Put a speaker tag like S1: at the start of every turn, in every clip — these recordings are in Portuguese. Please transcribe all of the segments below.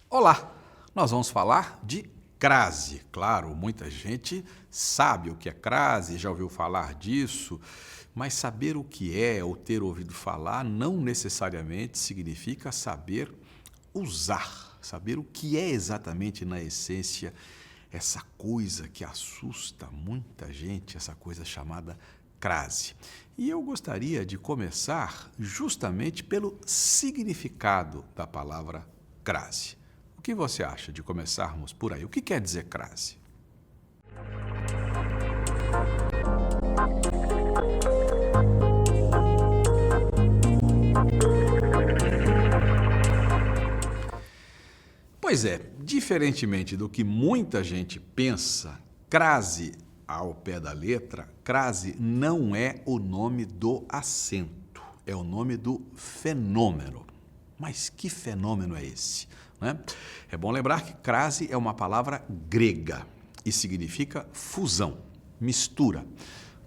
S1: Olá, nós vamos falar de crase. Claro, muita gente sabe o que é crase, já ouviu falar disso, mas saber o que é ou ter ouvido falar não necessariamente significa saber usar, saber o que é exatamente na essência essa coisa que assusta muita gente, essa coisa chamada crase. E eu gostaria de começar justamente pelo significado da palavra crase. O que você acha de começarmos por aí? O que quer dizer crase? Pois é, diferentemente do que muita gente pensa, crase ao pé da letra, crase não é o nome do acento, é o nome do fenômeno. Mas que fenômeno é esse? Né? É bom lembrar que crase é uma palavra grega e significa fusão, mistura.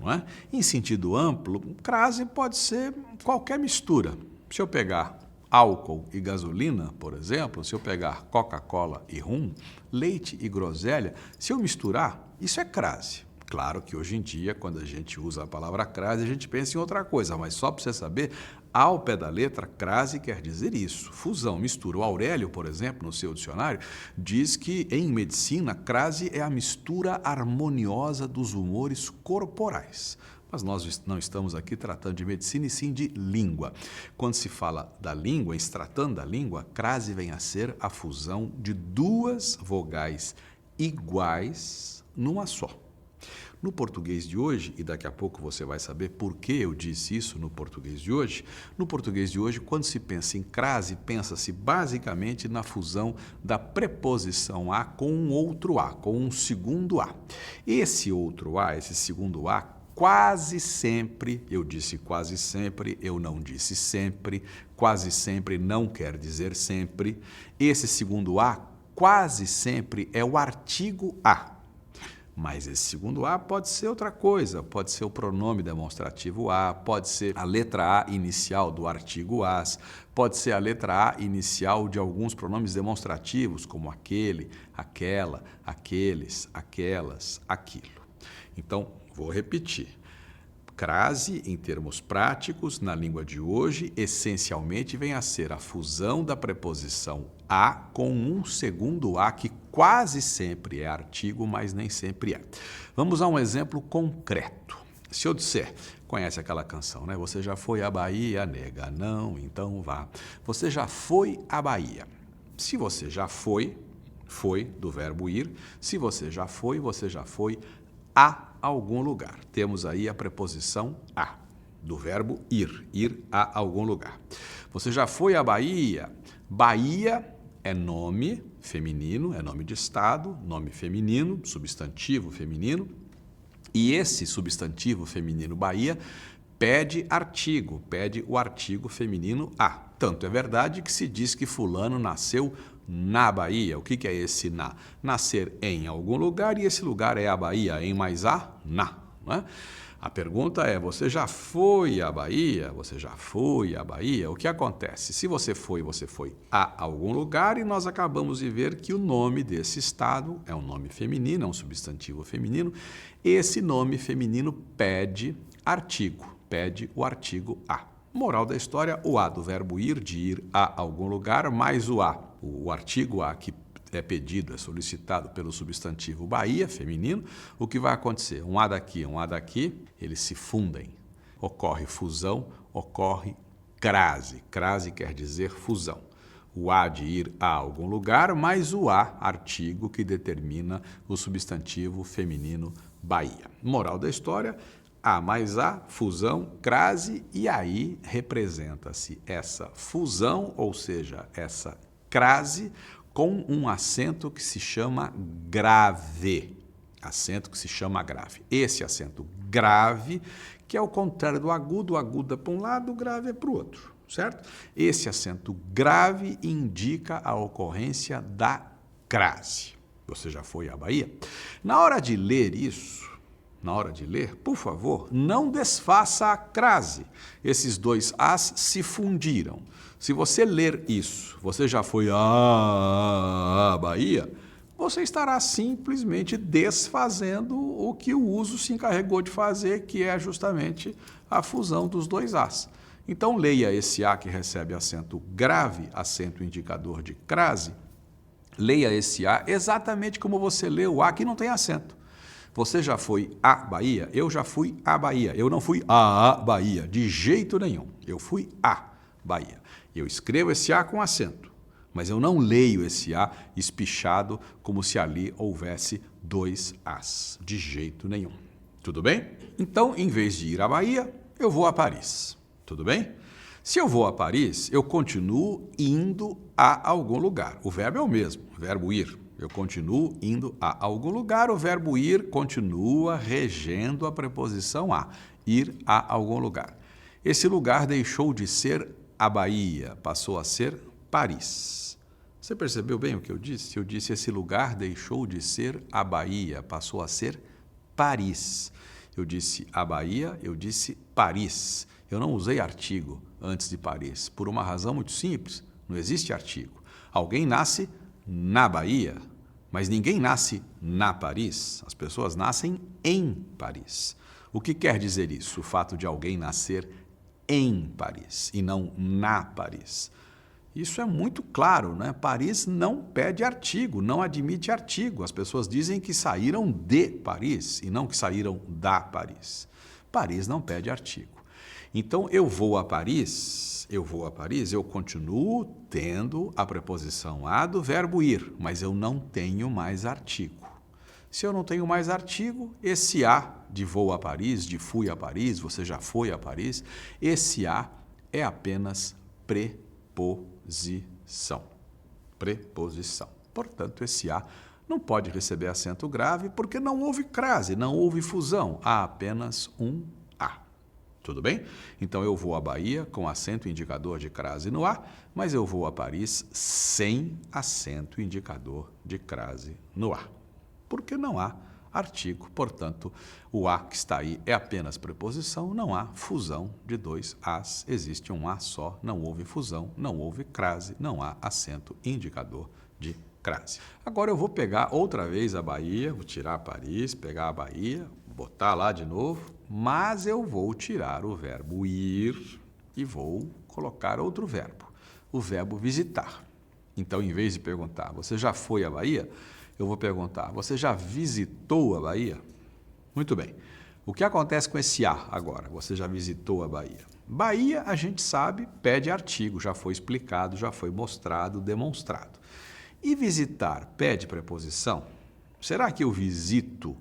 S1: Não é? Em sentido amplo, crase pode ser qualquer mistura. Se eu pegar álcool e gasolina, por exemplo, se eu pegar Coca-Cola e rum, leite e groselha, se eu misturar, isso é crase. Claro que hoje em dia, quando a gente usa a palavra crase, a gente pensa em outra coisa, mas só para você saber, ao pé da letra, crase quer dizer isso, fusão, mistura. O Aurélio, por exemplo, no seu dicionário, diz que em medicina, crase é a mistura harmoniosa dos humores corporais. Mas nós não estamos aqui tratando de medicina e sim de língua. Quando se fala da língua, se tratando da língua, crase vem a ser a fusão de duas vogais iguais numa só. No português de hoje, e daqui a pouco você vai saber por que eu disse isso no português de hoje, quando se pensa em crase, pensa-se basicamente na fusão da preposição a com um outro a, com um segundo a. Esse outro a, esse segundo a, quase sempre, eu disse quase sempre, eu não disse sempre, quase sempre não quer dizer sempre. Esse segundo a, quase sempre, é o artigo a. Mas esse segundo a pode ser outra coisa, pode ser o pronome demonstrativo a, pode ser a letra a inicial do artigo as, pode ser a letra a inicial de alguns pronomes demonstrativos, como aquele, aquela, aqueles, aquelas, aquilo. Então, vou repetir. Crase, em termos práticos, na língua de hoje, essencialmente vem a ser a fusão da preposição a com um segundo a, que quase sempre é artigo, mas nem sempre é. Vamos a um exemplo concreto. Se eu disser, conhece aquela canção, né? Você já foi à Bahia, nega? Não, então vá. Você já foi à Bahia. Se você já foi do verbo ir. Se você já foi a algum lugar. Temos aí a preposição a, do verbo ir a algum lugar. Você já foi à Bahia? Bahia é nome feminino, é nome de estado, nome feminino, substantivo feminino, e esse substantivo feminino Bahia pede o artigo feminino a. Tanto é verdade que se diz que fulano nasceu na Bahia. O que é esse na? Nascer em algum lugar, e esse lugar é a Bahia, em mais a, na. Não é? A pergunta é, você já foi à Bahia? Você já foi à Bahia? O que acontece? Se você foi a algum lugar, e nós acabamos de ver que o nome desse estado é um nome feminino, é um substantivo feminino. Esse nome feminino pede o artigo a. Moral da história, o a do verbo ir, de ir a algum lugar, mais o a, o artigo a que é pedido, é solicitado pelo substantivo Bahia, feminino, o que vai acontecer? Um a daqui, eles se fundem. Ocorre fusão, ocorre crase. Crase quer dizer fusão. O a de ir a algum lugar, mais o a, artigo que determina o substantivo feminino Bahia. Moral da história, a mais a, fusão, crase, e aí representa-se essa fusão, ou seja, essa crase, com um acento que se chama grave. Acento que se chama grave. Esse acento grave, que é o contrário do agudo é para um lado, o grave é para o outro, certo? Esse acento grave indica a ocorrência da crase. Você já foi à Bahia? Na hora de ler isso, na hora de ler, por favor, não desfaça a crase. Esses dois As se fundiram. Se você ler isso, você já foi a Bahia, você estará simplesmente desfazendo o que o uso se encarregou de fazer, que é justamente a fusão dos dois As. Então, leia esse A que recebe acento grave, acento indicador de crase, leia esse A exatamente como você lê o A que não tem acento. Você já foi à Bahia? Eu já fui à Bahia. Eu não fui à Bahia, de jeito nenhum. Eu fui à Bahia. Eu escrevo esse A com acento, mas eu não leio esse A espichado como se ali houvesse dois As, de jeito nenhum. Tudo bem? Então, em vez de ir à Bahia, eu vou a Paris. Tudo bem? Se eu vou a Paris, eu continuo indo a algum lugar. O verbo é o mesmo, o verbo ir. Eu continuo indo a algum lugar, o verbo ir continua regendo a preposição a, ir a algum lugar. Esse lugar deixou de ser a Bahia, passou a ser Paris. Você percebeu bem o que eu disse? Eu disse esse lugar deixou de ser a Bahia, passou a ser Paris. Eu disse a Bahia, eu disse Paris. Eu não usei artigo antes de Paris, por uma razão muito simples, não existe artigo. Alguém nasce na Bahia, mas ninguém nasce na Paris, as pessoas nascem em Paris. O que quer dizer isso? O fato de alguém nascer em Paris e não na Paris. Isso é muito claro, né? Paris não pede artigo, não admite artigo. As pessoas dizem que saíram de Paris e não que saíram da Paris. Paris não pede artigo. Então, eu vou a Paris, eu continuo tendo a preposição a do verbo ir, mas eu não tenho mais artigo. Se eu não tenho mais artigo, esse a de vou a Paris, de fui a Paris, você já foi a Paris, esse a é apenas preposição. Preposição. Portanto, esse a não pode receber acento grave porque não houve crase, não houve fusão, há apenas um a. Tudo bem? Então, eu vou à Bahia com acento indicador de crase no A, mas eu vou a Paris sem acento indicador de crase no A. Porque não há artigo, portanto, o A que está aí é apenas preposição, não há fusão de dois As, existe um A só, não houve fusão, não houve crase, não há acento indicador de crase. Agora eu vou pegar outra vez a Bahia, vou tirar Paris, pegar a Bahia, botar lá de novo, mas eu vou tirar o verbo ir e vou colocar outro verbo, o verbo visitar. Então, em vez de perguntar, você já foi à Bahia? Eu vou perguntar, você já visitou a Bahia? Muito bem. O que acontece com esse A agora? Você já visitou a Bahia? Bahia, a gente sabe, pede artigo, já foi explicado, já foi mostrado, demonstrado. E visitar pede preposição? Será que eu visito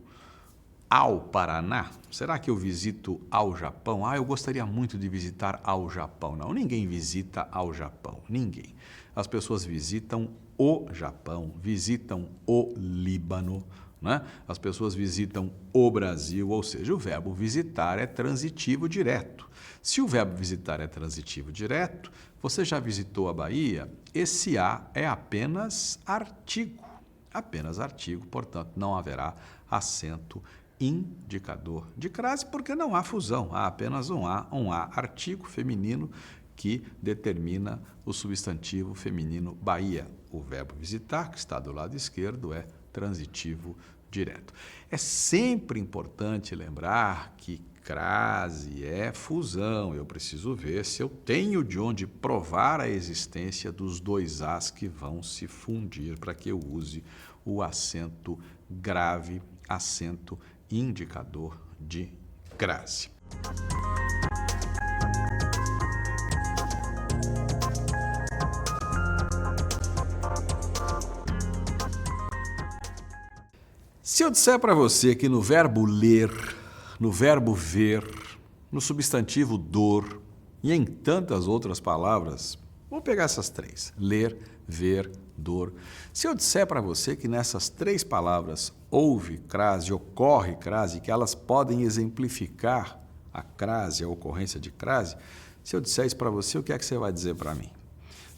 S1: ao Paraná? Será que eu visito ao Japão? Eu gostaria muito de visitar ao Japão. Não, ninguém visita ao Japão, ninguém. As pessoas visitam o Japão, visitam o Líbano, né? As pessoas visitam o Brasil, ou seja, o verbo visitar é transitivo direto. Se o verbo visitar é transitivo direto, você já visitou a Bahia? Esse a é apenas artigo, portanto, não haverá acento indicador de crase, porque não há fusão, há apenas um A artigo feminino que determina o substantivo feminino Bahia. O verbo visitar, que está do lado esquerdo, é transitivo direto. É sempre importante lembrar que crase é fusão. Eu preciso ver se eu tenho de onde provar a existência dos dois As que vão se fundir para que eu use o acento grave, acento indicador de crase. Se eu disser para você que no verbo ler, no verbo ver, no substantivo dor e em tantas outras palavras, vamos pegar essas três, ler, ver, dor. Se eu disser para você que nessas três palavras houve crase, ocorre crase, que elas podem exemplificar a crase, a ocorrência de crase, se eu disser isso para você, o que é que você vai dizer para mim?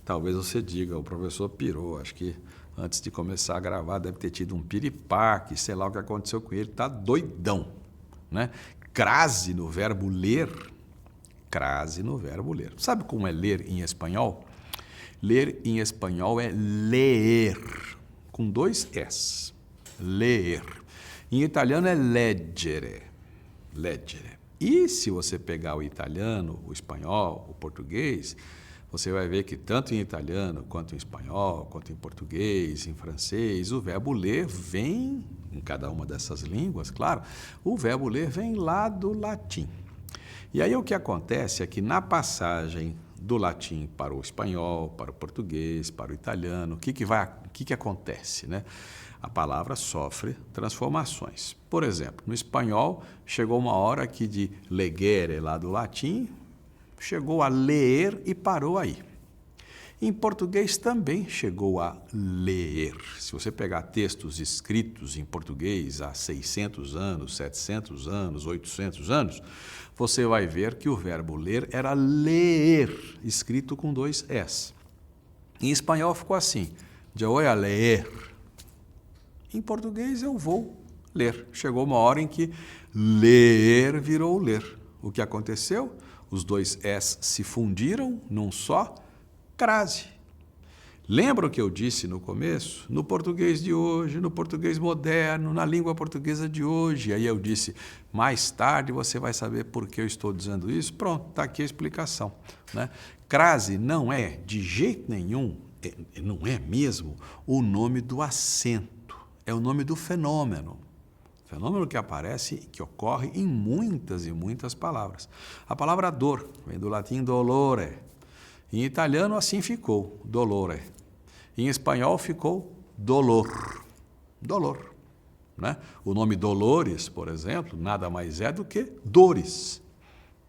S1: Talvez você diga, o professor pirou, acho que antes de começar a gravar deve ter tido um piripaque, sei lá o que aconteceu com ele, está doidão. né? Crase no verbo ler. Crase no verbo ler. Sabe como é ler em espanhol? Ler em espanhol é leer, com 2 S. Ler. Em italiano é leggere. Leggere. E se você pegar o italiano, o espanhol, o português, você vai ver que tanto em italiano, quanto em espanhol, quanto em português, em francês, o verbo ler vem, em cada uma dessas línguas, claro, o verbo ler vem lá do latim. E aí o que acontece é que na passagem do latim para o espanhol, para o português, para o italiano, o que acontece, né? A palavra sofre transformações. Por exemplo, no espanhol, chegou uma hora que de legere, lá do latim, chegou a ler e parou aí. Em português também chegou a ler. Se você pegar textos escritos em português há 600 anos, 700 anos, 800 anos, você vai ver que o verbo ler era ler, escrito com 2 S. Em espanhol ficou assim, eu vou a ler. Em português eu vou ler. Chegou uma hora em que ler virou ler. O que aconteceu? Os 2 S se fundiram num só crase. Lembra o que eu disse no começo? No português de hoje, no português moderno, na língua portuguesa de hoje. Aí eu disse, mais tarde você vai saber por que eu estou dizendo isso. Pronto, está aqui a explicação, né? Crase não é, de jeito nenhum, não é mesmo o nome do acento. É o nome do fenômeno. Fenômeno que aparece, que ocorre em muitas e muitas palavras. A palavra dor vem do latim dolore. Em italiano assim ficou, dolore. Em espanhol ficou dolor. Dolor, né? O nome Dolores, por exemplo, nada mais é do que dores,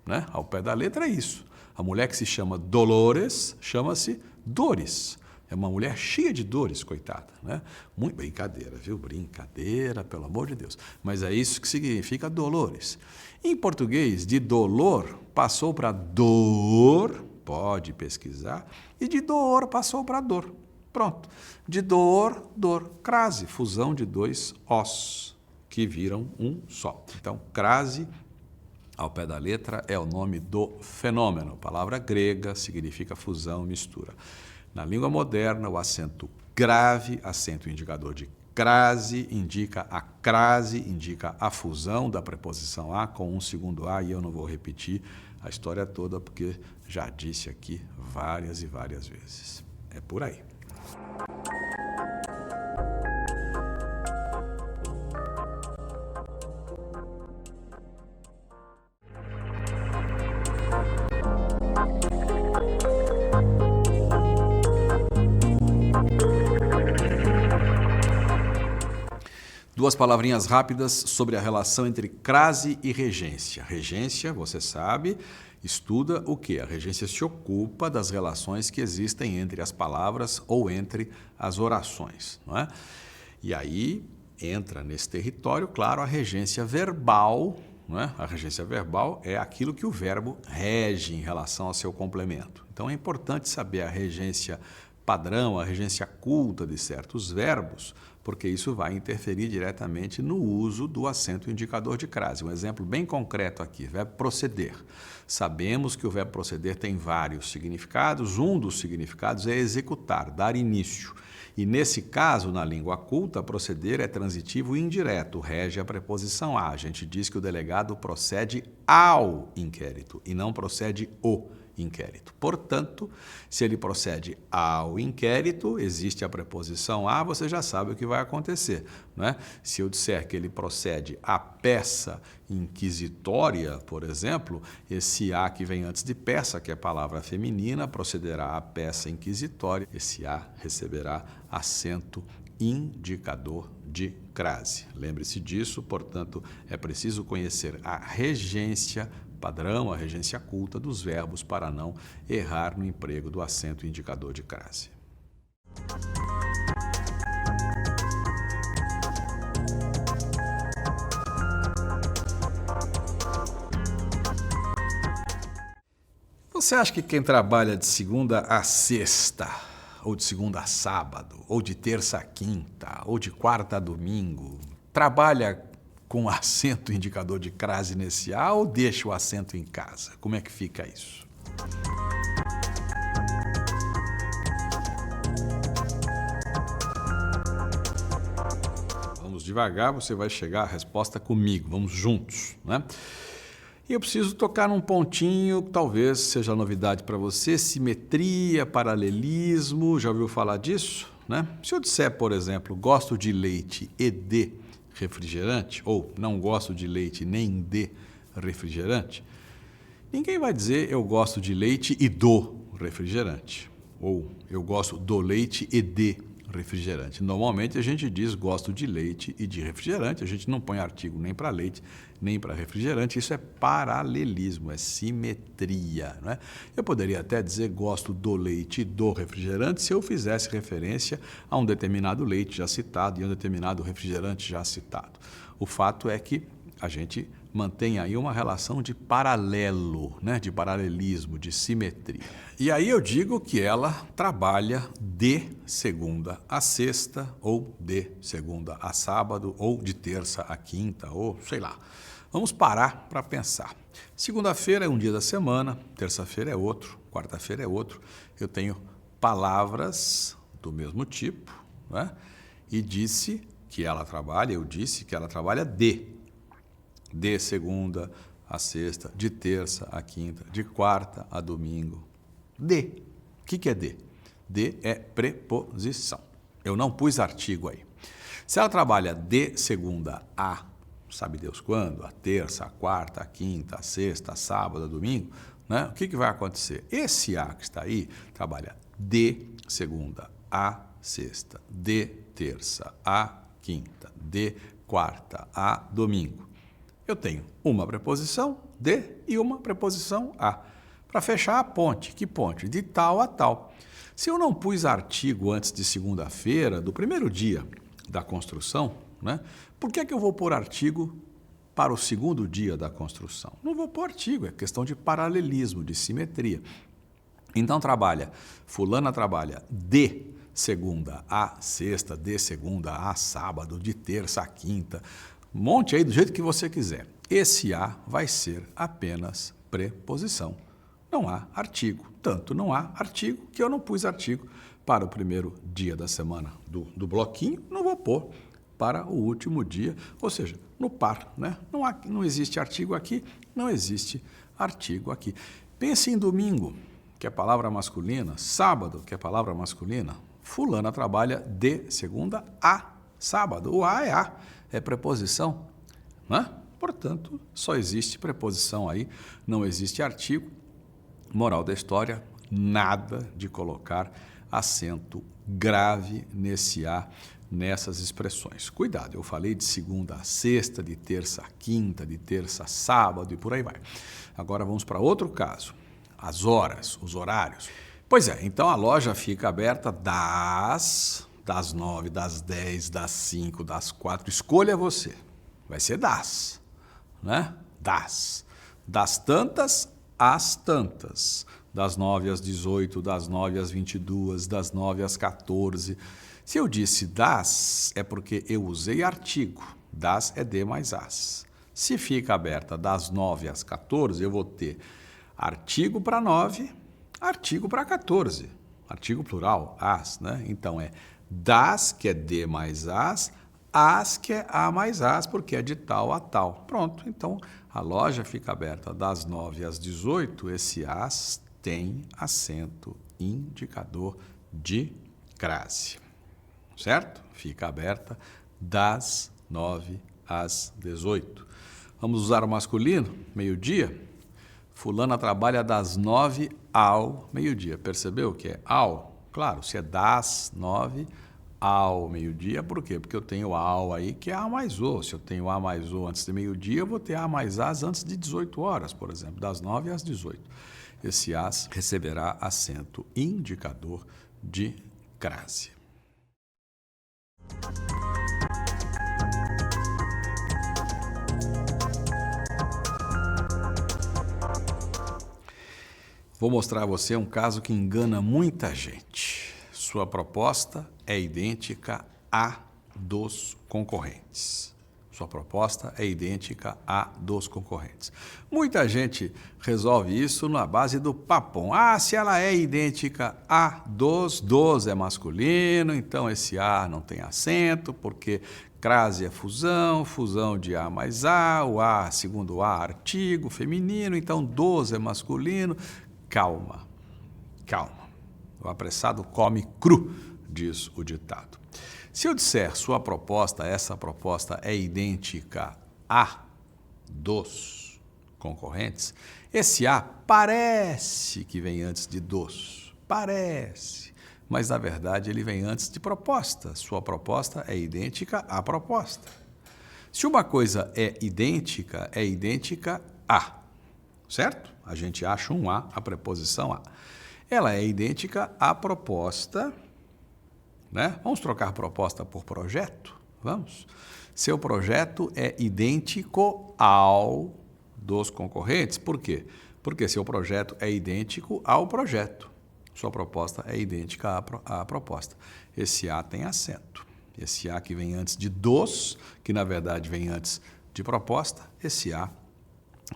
S1: né? Ao pé da letra é isso. A mulher que se chama Dolores chama-se Dores. É uma mulher cheia de dores, coitada, né? Muito brincadeira, viu? Brincadeira, pelo amor de Deus. Mas é isso que significa dolores. Em português, de dolor passou para dor, pode pesquisar, e de dor passou para dor. Pronto. De dor, dor. Crase, fusão de 2 os, que viram um só. Então, crase, ao pé da letra, é o nome do fenômeno. Palavra grega, significa fusão, mistura. Na língua moderna, o acento grave, acento indicador de crase, indica a crase, indica a fusão da preposição a com um segundo a, e eu não vou repetir a história toda, porque já disse aqui várias e várias vezes. É por aí. Duas palavrinhas rápidas sobre a relação entre crase e regência. Regência, você sabe, estuda o quê? A regência se ocupa das relações que existem entre as palavras ou entre as orações, não é? E aí entra nesse território, claro, a regência verbal, não é? A regência verbal é aquilo que o verbo rege em relação ao seu complemento. Então é importante saber a regência padrão, a regência culta de certos verbos, porque isso vai interferir diretamente no uso do acento indicador de crase. Um exemplo bem concreto aqui, verbo proceder. Sabemos que o verbo proceder tem vários significados. Um dos significados é executar, dar início. E nesse caso, na língua culta, proceder é transitivo indireto, rege a preposição a. A gente diz que o delegado procede ao inquérito e não procede o inquérito. Portanto, se ele procede ao inquérito, existe a preposição a, você já sabe o que vai acontecer, né? Se eu disser que ele procede à peça inquisitória, por exemplo, esse a que vem antes de peça, que é palavra feminina, procederá à peça inquisitória, esse a receberá acento indicador de crase. Lembre-se disso, portanto, é preciso conhecer a regência padrão, a regência culta dos verbos para não errar no emprego do acento indicador de crase. Você acha que quem trabalha de segunda a sexta, ou de segunda a sábado, ou de terça a quinta, ou de quarta a domingo, trabalha com acento indicador de crase nesse A ou deixa o acento em casa? Como é que fica isso? Vamos devagar, você vai chegar à resposta comigo, vamos juntos, né? E eu preciso tocar num pontinho que talvez seja novidade para você, simetria, paralelismo, já ouviu falar disso? Né? Se eu disser, por exemplo, gosto de leite e de refrigerante, ou não gosto de leite nem de refrigerante, ninguém vai dizer eu gosto de leite e do refrigerante, ou eu gosto do leite e de refrigerante. Normalmente a gente diz gosto de leite e de refrigerante, a gente não põe artigo nem para leite, nem para refrigerante, isso é paralelismo, é simetria, né? Eu poderia até dizer gosto do leite e do refrigerante se eu fizesse referência a um determinado leite já citado e a um determinado refrigerante já citado. O fato é que a gente mantém aí uma relação de paralelo, né? De paralelismo, de simetria. E aí eu digo que ela trabalha de segunda a sexta, ou de segunda a sábado, ou de terça a quinta, ou sei lá. Vamos parar para pensar. Segunda-feira é um dia da semana, terça-feira é outro, quarta-feira é outro. Eu tenho palavras do mesmo tipo, né? E disse que ela trabalha, eu disse que ela trabalha de segunda a sexta, de terça a quinta, de quarta a domingo. De. O que é de? De é preposição. Eu não pus artigo aí. Se ela trabalha de segunda a, sabe Deus quando, a terça, a quarta, a quinta, a sexta, a sábado, a domingo, né? O que vai acontecer? Esse A que está aí trabalha de segunda a sexta, de terça a quinta, de quarta a domingo. Eu tenho uma preposição de e uma preposição a. Para fechar a ponte, que ponte? De tal a tal. Se eu não pus artigo antes de segunda-feira, do primeiro dia da construção, né? Por que eu vou pôr artigo para o segundo dia da construção? Não vou pôr artigo, é questão de paralelismo, de simetria. Então fulana trabalha de segunda a sexta, de segunda a sábado, de terça a quinta, monte aí do jeito que você quiser. Esse A vai ser apenas preposição. Não há artigo. Tanto não há artigo que eu não pus artigo para o primeiro dia da semana do bloquinho, não vou pôr para o último dia, ou seja, no par, né? Não existe artigo aqui, não existe artigo aqui. Pense em domingo, que é palavra masculina, sábado, que é palavra masculina, fulana trabalha de segunda a sábado. O A é preposição, né? Portanto, só existe preposição aí, não existe artigo. Moral da história, nada de colocar acento grave nesse A, nessas expressões. Cuidado, eu falei de segunda a sexta, de terça a quinta, de terça a sábado e por aí vai. Agora vamos para outro caso, as horas, os horários. Pois é, então a loja fica aberta das 9, das 10, das 5, das 4, escolha você. Vai ser das, né? Das tantas às tantas. Das 9 às 18, das 9 às 22, das 9 às 14. Se eu disse das, é porque eu usei artigo. Das é de mais as. Se fica aberta das 9 às 14, eu vou ter artigo para 9, artigo para 14. Artigo plural, as, né? Então é das, que é de mais as, que é a mais as, porque é de tal a tal. Pronto, então a loja fica aberta das 9 às 18, esse as tem acento indicador de crase, certo? Fica aberta das 9 às 18. Vamos usar o masculino, meio-dia. Fulana trabalha das 9 ao meio-dia. Percebeu o que é ao? Claro, se é das 9 ao meio-dia, por quê? Porque eu tenho ao aí, que é A mais O. Se eu tenho A mais O antes de meio-dia, eu vou ter A mais as antes de 18 horas, por exemplo, das 9 às 18. Esse as receberá acento indicador de crase. Vou mostrar a você um caso que engana muita gente. Sua proposta é idêntica à dos concorrentes. Sua proposta é idêntica à dos concorrentes. Muita gente resolve isso na base do papum. Se ela é idêntica à dos é masculino, então esse A não tem acento, porque crase é fusão, fusão de A mais A, o A, segundo A, artigo feminino, então dos é masculino. Calma, calma. O apressado come cru, diz o ditado. Se eu disser sua proposta, essa proposta é idêntica à dos concorrentes, esse A parece que vem antes de dos, parece, mas na verdade ele vem antes de proposta. Sua proposta é idêntica à proposta. Se uma coisa é idêntica a, certo? A gente acha um A, a preposição a. Ela é idêntica à proposta, né? Vamos trocar proposta por projeto? Vamos. Seu projeto é idêntico ao dos concorrentes. Por quê? Porque seu projeto é idêntico ao projeto. Sua proposta é idêntica à proposta. Esse A tem acento. Esse A que vem antes de dos, que na verdade vem antes de proposta, esse A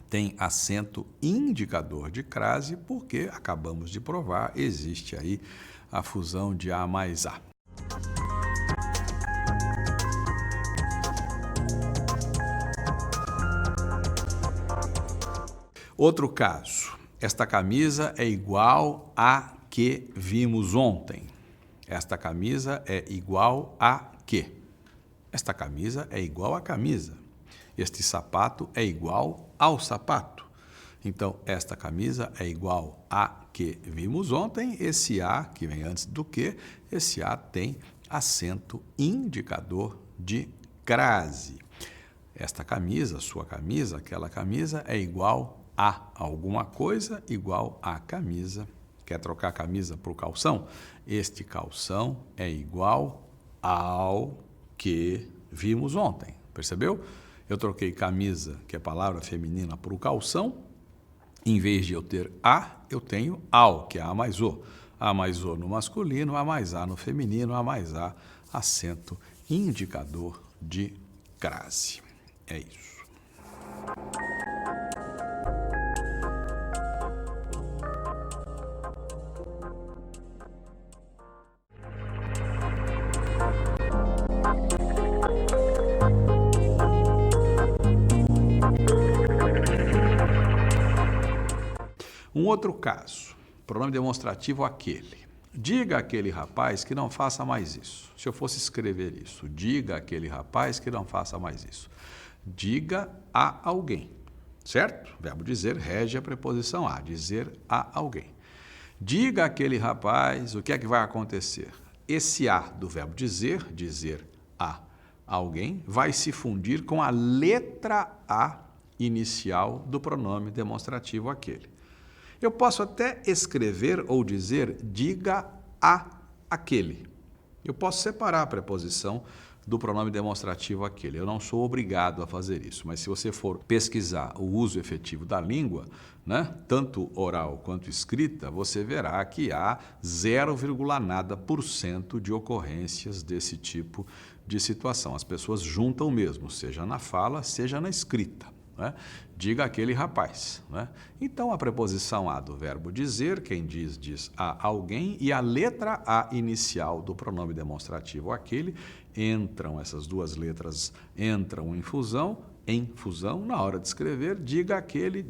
S1: tem acento indicador de crase, porque acabamos de provar, existe aí a fusão de A mais A. Outro caso, esta camisa é igual a que vimos ontem. Esta camisa é igual a que? Esta camisa é igual à camisa. Este sapato é igual ao sapato. Então, esta camisa é igual a que vimos ontem. Esse A, que vem antes do que, esse A tem acento indicador de crase. Esta camisa, sua camisa, aquela camisa é igual a alguma coisa igual à camisa. Quer trocar a camisa por calção? Este calção é igual ao que vimos ontem. Percebeu? Eu troquei camisa, que é palavra feminina, por calção. Em vez de eu ter a, eu tenho ao, que é a mais o. A mais o no masculino, a mais a no feminino, a mais a, acento indicador de crase. É isso. Um outro caso, pronome demonstrativo aquele. Diga àquele rapaz que não faça mais isso. Se eu fosse escrever isso, diga àquele rapaz que não faça mais isso. Diga a alguém, certo? Verbo dizer rege a preposição a, dizer a alguém. Diga àquele rapaz, o que é que vai acontecer? Esse a do verbo dizer, dizer a alguém, vai se fundir com a letra A inicial do pronome demonstrativo aquele. Eu posso até escrever ou dizer diga a aquele. Eu posso separar a preposição do pronome demonstrativo aquele. Eu não sou obrigado a fazer isso, mas se você for pesquisar o uso efetivo da língua, né, tanto oral quanto escrita, você verá que há 0, nada por cento de ocorrências desse tipo de situação. As pessoas juntam mesmo, seja na fala, seja na escrita. Né? Diga aquele rapaz. Né? Então, a preposição a do verbo dizer, quem diz, diz a alguém, e a letra A inicial do pronome demonstrativo aquele, essas duas letras entram em fusão, na hora de escrever, diga aquele,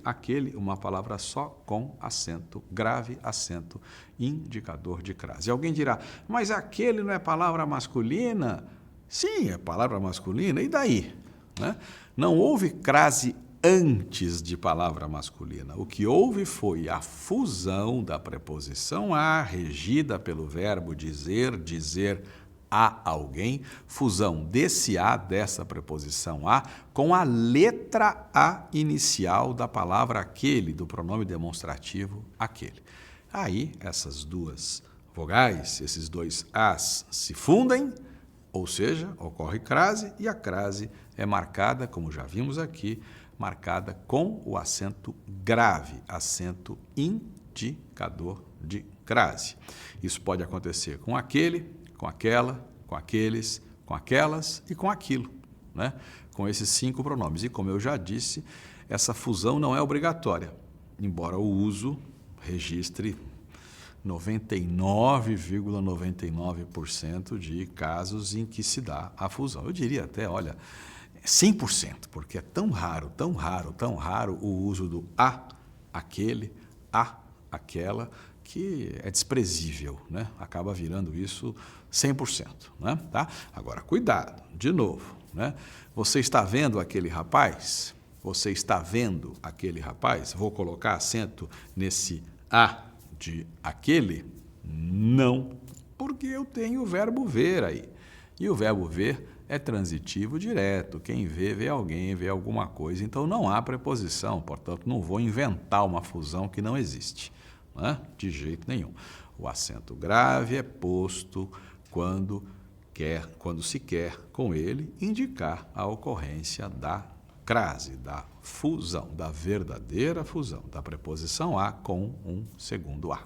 S1: aquele, uma palavra só com acento grave, acento indicador de crase. Alguém dirá, mas aquele não é palavra masculina? Sim, é palavra masculina, e daí? Né? Não houve crase antes de palavra masculina. O que houve foi a fusão da preposição a, regida pelo verbo dizer, dizer a alguém, fusão desse a, dessa preposição a, com a letra A inicial da palavra aquele, do pronome demonstrativo aquele. Aí, essas duas vogais, esses dois as se fundem, ou seja, ocorre crase, e a crase é marcada, como já vimos aqui, marcada com o acento grave, acento indicador de crase. Isso pode acontecer com aquele, com aquela, com aqueles, com aquelas e com aquilo. né, com esses 5 pronomes. E como eu já disse, essa fusão não é obrigatória, embora o uso registre 99,99% de casos em que se dá a fusão. Eu diria até, olha, 100%, porque é tão raro, tão raro, tão raro o uso do a, aquele, a, aquela, que é desprezível, né? Acaba virando isso 100%, né? Tá? Agora, cuidado, de novo, né? Você está vendo aquele rapaz? Você está vendo aquele rapaz? Vou colocar acento nesse a de aquele? Não, porque eu tenho o verbo ver aí. E o verbo ver é transitivo direto. Quem vê, vê alguém, vê alguma coisa. Então não há preposição, portanto não vou inventar uma fusão que não existe, né? De jeito nenhum. O acento grave é posto quando se quer com ele indicar a ocorrência da crase, da fusão, da verdadeira fusão, da preposição a com um segundo a.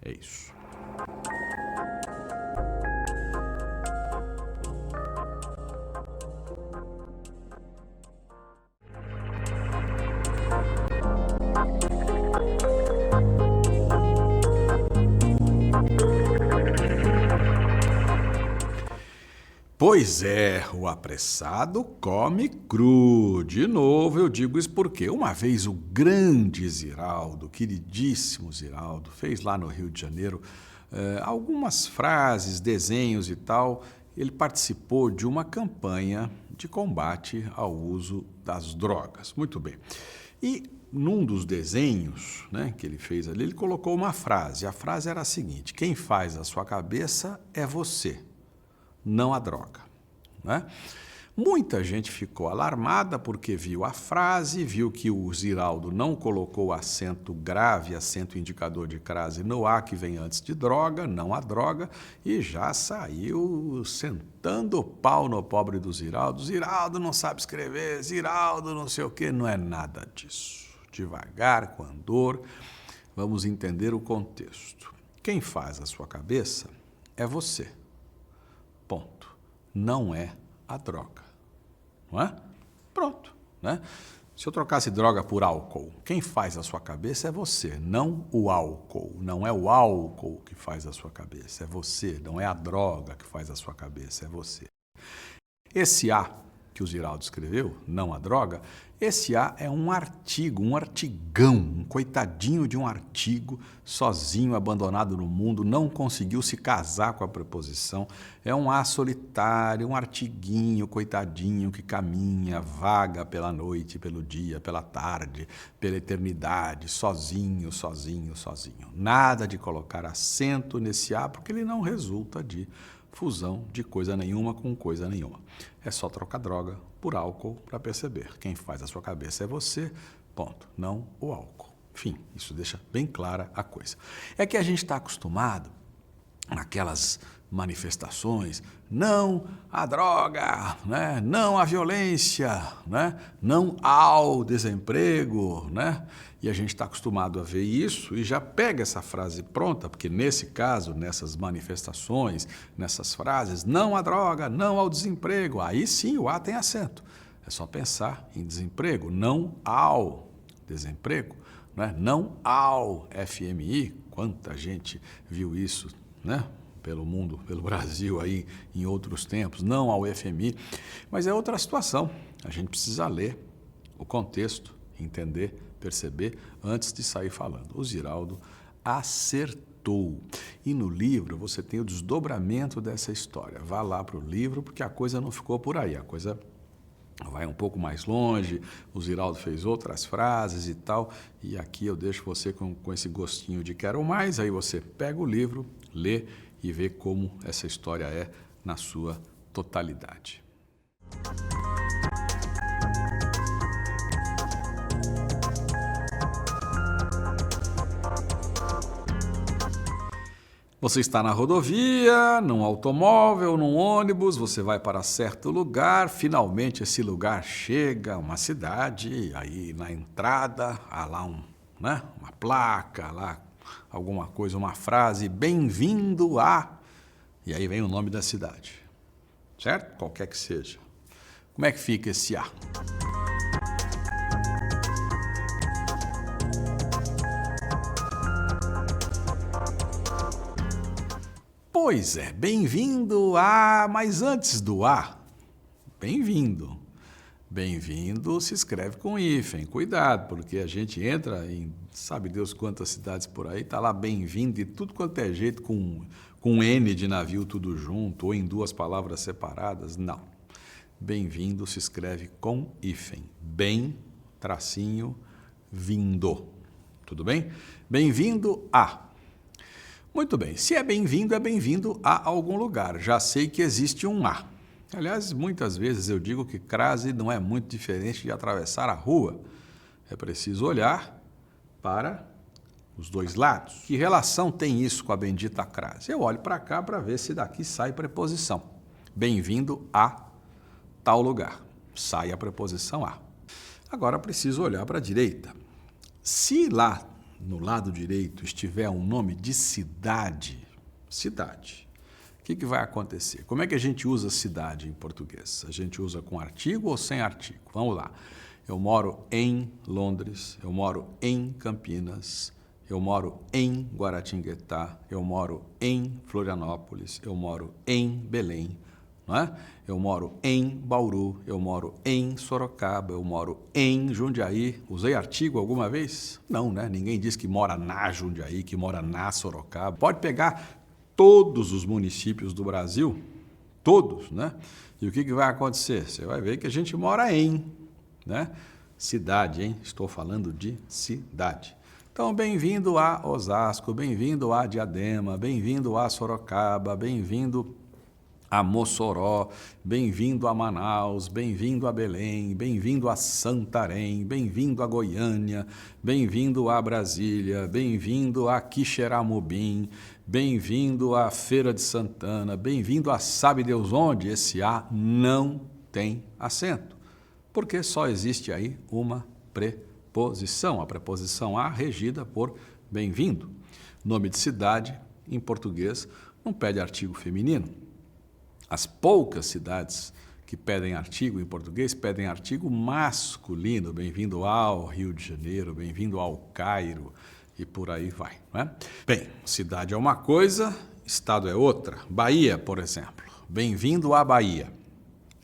S1: É isso. Pois é, o apressado come cru. De novo eu digo isso porque uma vez o grande Ziraldo, queridíssimo Ziraldo, fez lá no Rio de Janeiro algumas frases, desenhos e tal. Ele participou de uma campanha de combate ao uso das drogas. Muito bem. E num dos desenhos, né, que ele fez ali, ele colocou uma frase. A frase era a seguinte: quem faz a sua cabeça é você, não a droga, né? Muita gente ficou alarmada porque viu a frase, viu que o Ziraldo não colocou acento grave, acento indicador de crase no A que vem antes de droga, não a droga, e já saiu sentando o pau no pobre do Ziraldo. Ziraldo não sabe escrever, Ziraldo não sei o quê. Não é nada disso. Devagar, com andor, vamos entender o contexto. Quem faz a sua cabeça é você. Ponto. Não é a droga. Não é? Pronto, né? Se eu trocasse droga por álcool, quem faz a sua cabeça é você, não o álcool. Não é o álcool que faz a sua cabeça, é você. Não é a droga que faz a sua cabeça, é você. Esse A que o Ziraldo escreveu, não a droga, esse A é um artigo, um artigão, um coitadinho de um artigo, sozinho, abandonado no mundo, não conseguiu se casar com a preposição. É um A solitário, um artiguinho, coitadinho, que caminha, vaga pela noite, pelo dia, pela tarde, pela eternidade, sozinho, sozinho, sozinho. Nada de colocar acento nesse A, porque ele não resulta de fusão de coisa nenhuma com coisa nenhuma. É só trocar droga por álcool para perceber. Quem faz a sua cabeça é você, ponto, não o álcool. Enfim, isso deixa bem clara a coisa. É que a gente está acostumado naquelas manifestações, não à droga, né? Não à violência, né? Não ao desemprego, né? E a gente está acostumado a ver isso e já pega essa frase pronta, porque nesse caso, nessas manifestações, nessas frases, não à droga, não ao desemprego, aí sim o A tem acento. É só pensar em desemprego, não ao desemprego, né? Não ao FMI. Quanta gente viu isso, né? Pelo mundo, pelo Brasil aí em outros tempos, não ao FMI, mas é outra situação. A gente precisa ler o contexto, entender, perceber antes de sair falando. O Ziraldo acertou. E no livro você tem o desdobramento dessa história. Vá lá para o livro, porque a coisa não ficou por aí, a coisa vai um pouco mais longe. O Ziraldo fez outras frases e tal, e aqui eu deixo você com esse gostinho de quero mais. Aí você pega o livro, lê e ver como essa história é na sua totalidade. Você está na rodovia, num automóvel, num ônibus, você vai para certo lugar, finalmente esse lugar chega a uma cidade, aí na entrada há lá uma placa, lá alguma coisa, uma frase, bem-vindo a... E aí vem o nome da cidade, certo? Qualquer que seja. Como é que fica esse A? Pois é, bem-vindo a... Mas antes do A, bem-vindo. Bem-vindo se escreve com hífen. Cuidado, porque a gente entra em sabe Deus quantas cidades por aí, tá lá bem-vindo de tudo quanto é jeito, com N de navio tudo junto, ou em duas palavras separadas. Não. Bem-vindo se escreve com hífen. Bem, tracinho, vindo. Tudo bem? Bem-vindo a... Muito bem, se é bem-vindo a algum lugar. Já sei que existe um A. Aliás, muitas vezes eu digo que crase não é muito diferente de atravessar a rua. É preciso olhar para os dois lados. Que relação tem isso com a bendita crase? Eu olho para cá para ver se daqui sai preposição. Bem-vindo a tal lugar. Sai a preposição a. Agora preciso olhar para a direita. Se lá no lado direito estiver um nome de cidade, o que vai acontecer? Como é que a gente usa cidade em português? A gente usa com artigo ou sem artigo? Vamos lá. Eu moro em Londres, eu moro em Campinas, eu moro em Guaratinguetá, eu moro em Florianópolis, eu moro em Belém, não é? Eu moro em Bauru, eu moro em Sorocaba, eu moro em Jundiaí. Usei artigo alguma vez? Não, né? Ninguém diz que mora na Jundiaí, que mora na Sorocaba. Pode pegar todos os municípios do Brasil, todos, né? E o que vai acontecer? Você vai ver que a gente mora em, né? Cidade, hein? Estou falando de cidade. Então, bem-vindo a Osasco, bem-vindo a Diadema, bem-vindo a Sorocaba, bem-vindo a Mossoró, bem-vindo a Manaus, bem-vindo a Belém, bem-vindo a Santarém, bem-vindo a Goiânia, bem-vindo a Brasília, bem-vindo a Quixeramobim, bem-vindo à Feira de Santana, bem-vindo a sabe Deus onde. Esse A não tem acento, porque só existe aí uma preposição, a preposição a regida por bem-vindo. Nome de cidade, em português, não pede artigo feminino. As poucas cidades que pedem artigo em português pedem artigo masculino. Bem-vindo ao Rio de Janeiro, bem-vindo ao Cairo e por aí vai, não é? Bem, cidade é uma coisa, estado é outra. Bahia, por exemplo. Bem-vindo à Bahia.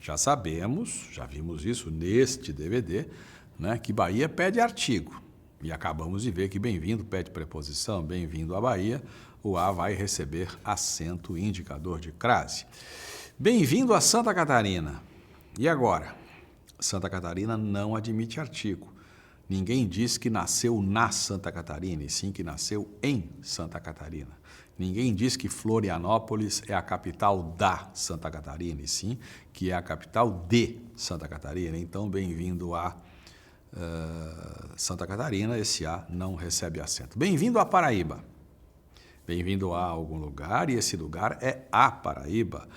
S1: Já sabemos, já vimos isso neste DVD, né, que Bahia pede artigo. E acabamos de ver que bem-vindo pede preposição. Bem-vindo à Bahia, o A vai receber acento indicador de crase. Bem-vindo a Santa Catarina. E agora? Santa Catarina não admite artigo. Ninguém diz que nasceu na Santa Catarina, e sim que nasceu em Santa Catarina. Ninguém diz que Florianópolis é a capital da Santa Catarina, e sim que é a capital de Santa Catarina. Então, bem-vindo a Santa Catarina, esse A não recebe acento. Bem-vindo a Paraíba. Bem-vindo a algum lugar, e esse lugar é a Paraíba.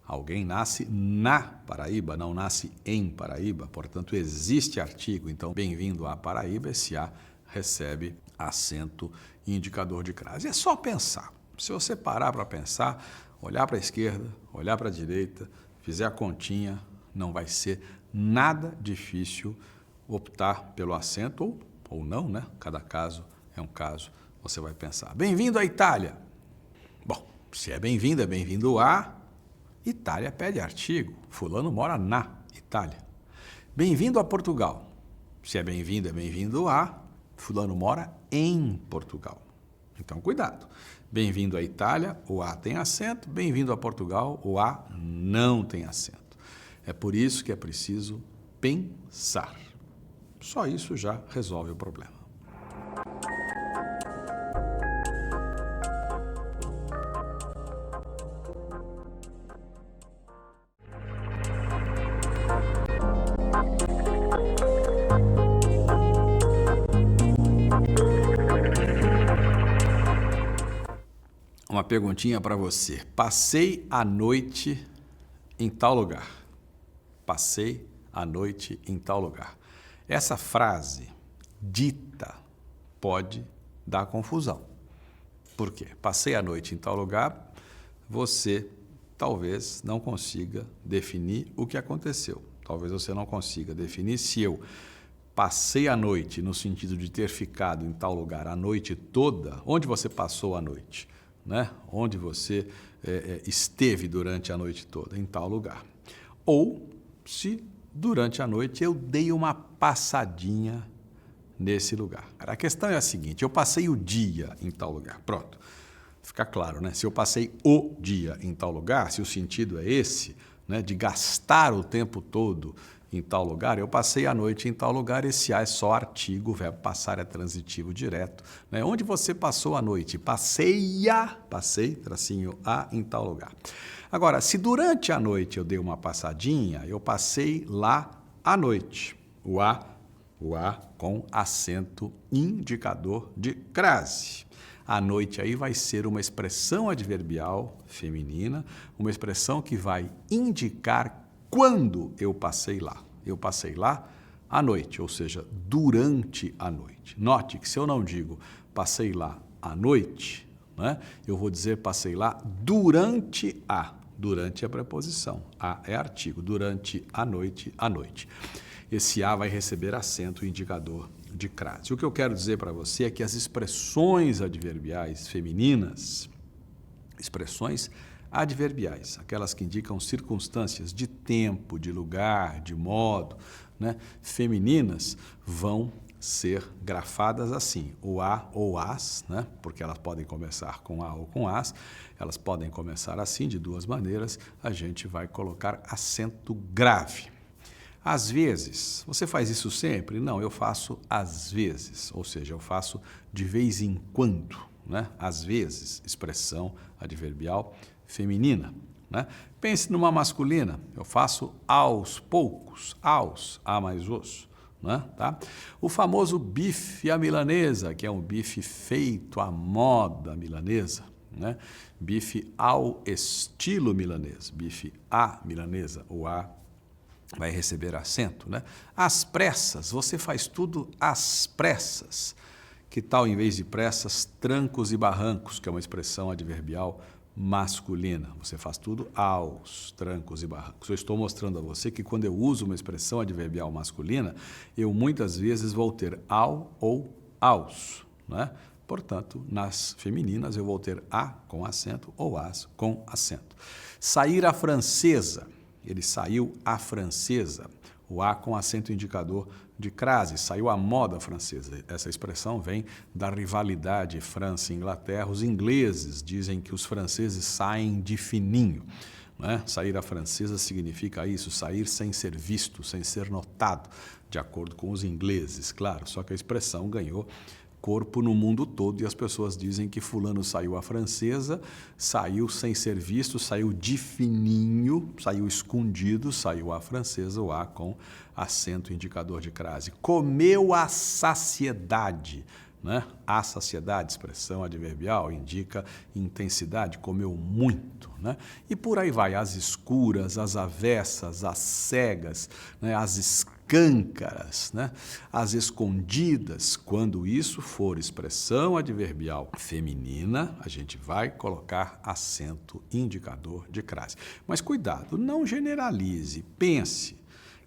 S1: Alguém nasce na Paraíba, não nasce em Paraíba, portanto, existe artigo. Então, bem-vindo à Paraíba, esse A recebe acento indicador de crase. É só pensar. Se você parar para pensar, olhar para a esquerda, olhar para a direita, fizer a continha, não vai ser nada difícil optar pelo acento ou não, né? Cada caso é um caso, você vai pensar. Bem-vindo à Itália. Bom, se é bem-vindo a... Itália pede artigo. Fulano mora na Itália. Bem-vindo a Portugal. Se é bem-vindo a... Fulano mora em Portugal. Então, cuidado. Bem-vindo à Itália, o A tem acento. Bem-vindo a Portugal, o A não tem acento. É por isso que é preciso pensar. Só isso já resolve o problema. Uma perguntinha para você. Passei a noite em tal lugar. Passei a noite em tal lugar. Essa frase dita pode dar confusão. Por quê? Passei a noite em tal lugar, você talvez não consiga definir o que aconteceu. talvez você não consiga definir se eu passei a noite no sentido de ter ficado em tal lugar a noite toda, onde você passou a noite, né? Onde você esteve durante a noite toda, em tal lugar. Ou se durante a noite eu dei uma passadinha nesse lugar. A questão é a seguinte, eu passei o dia em tal lugar, pronto. Fica claro, né? Se eu passei o dia em tal lugar, se o sentido é esse, né, de gastar o tempo todo em tal lugar, eu passei a noite em tal lugar, esse a é só artigo, o verbo passar é transitivo direto. Né? Onde você passou a noite? Passei, tracinho a, em tal lugar. Agora, se durante a noite eu dei uma passadinha, eu passei lá à noite. O a com acento indicador de crase. A noite aí vai ser uma expressão adverbial feminina, uma expressão que vai indicar quando eu passei lá. Eu passei lá à noite, ou seja, durante a noite. Note que se eu não digo passei lá à noite, né, eu vou dizer passei lá durante a. Durante é preposição, a é artigo, durante a noite, à noite. Esse a vai receber acento indicador de crase. O que eu quero dizer para você é que as expressões adverbiais femininas, expressões adverbiais, aquelas que indicam circunstâncias de tempo, de lugar, de modo, né, femininas, vão ser grafadas assim, o a ou as, né, porque elas podem começar com a ou com as, elas podem começar assim, de duas maneiras, a gente vai colocar acento grave. Às vezes, você faz isso sempre? Não, eu faço às vezes, ou seja, eu faço de vez em quando, né? Às vezes, expressão adverbial feminina, né? Pense numa masculina, eu faço aos poucos, aos, a mais os, né? Tá? O famoso bife à milanesa, que é um bife feito à moda milanesa, né? Bife ao estilo milanês, bife à milanesa, o a vai receber acento, né? Às pressas, você faz tudo às pressas. Que tal, em vez de pressas, trancos e barrancos, que é uma expressão adverbial masculina? Você faz tudo aos trancos e barrancos. Eu estou mostrando a você que quando eu uso uma expressão adverbial masculina, eu muitas vezes vou ter ao ou aos, né? Portanto, nas femininas eu vou ter a com acento ou as com acento. Sair à francesa. Ele saiu à francesa, o a com acento indicador de crase, saiu à moda francesa. Essa expressão vem da rivalidade França e Inglaterra. Os ingleses dizem que os franceses saem de fininho. Né? Sair à francesa significa isso, sair sem ser visto, sem ser notado, de acordo com os ingleses, claro. Só que a expressão ganhou corpo no mundo todo e as pessoas dizem que fulano saiu à francesa, saiu sem ser visto, saiu de fininho, saiu escondido, saiu à francesa, o a com acento indicador de crase. Comeu à saciedade, né? A saciedade, expressão adverbial, indica intensidade, comeu muito, né? E por aí vai, às escuras, às avessas, às cegas, né? Às escâncaras, né? Às escondidas. Quando isso for expressão adverbial feminina, a gente vai colocar acento indicador de crase. Mas cuidado, não generalize, pense.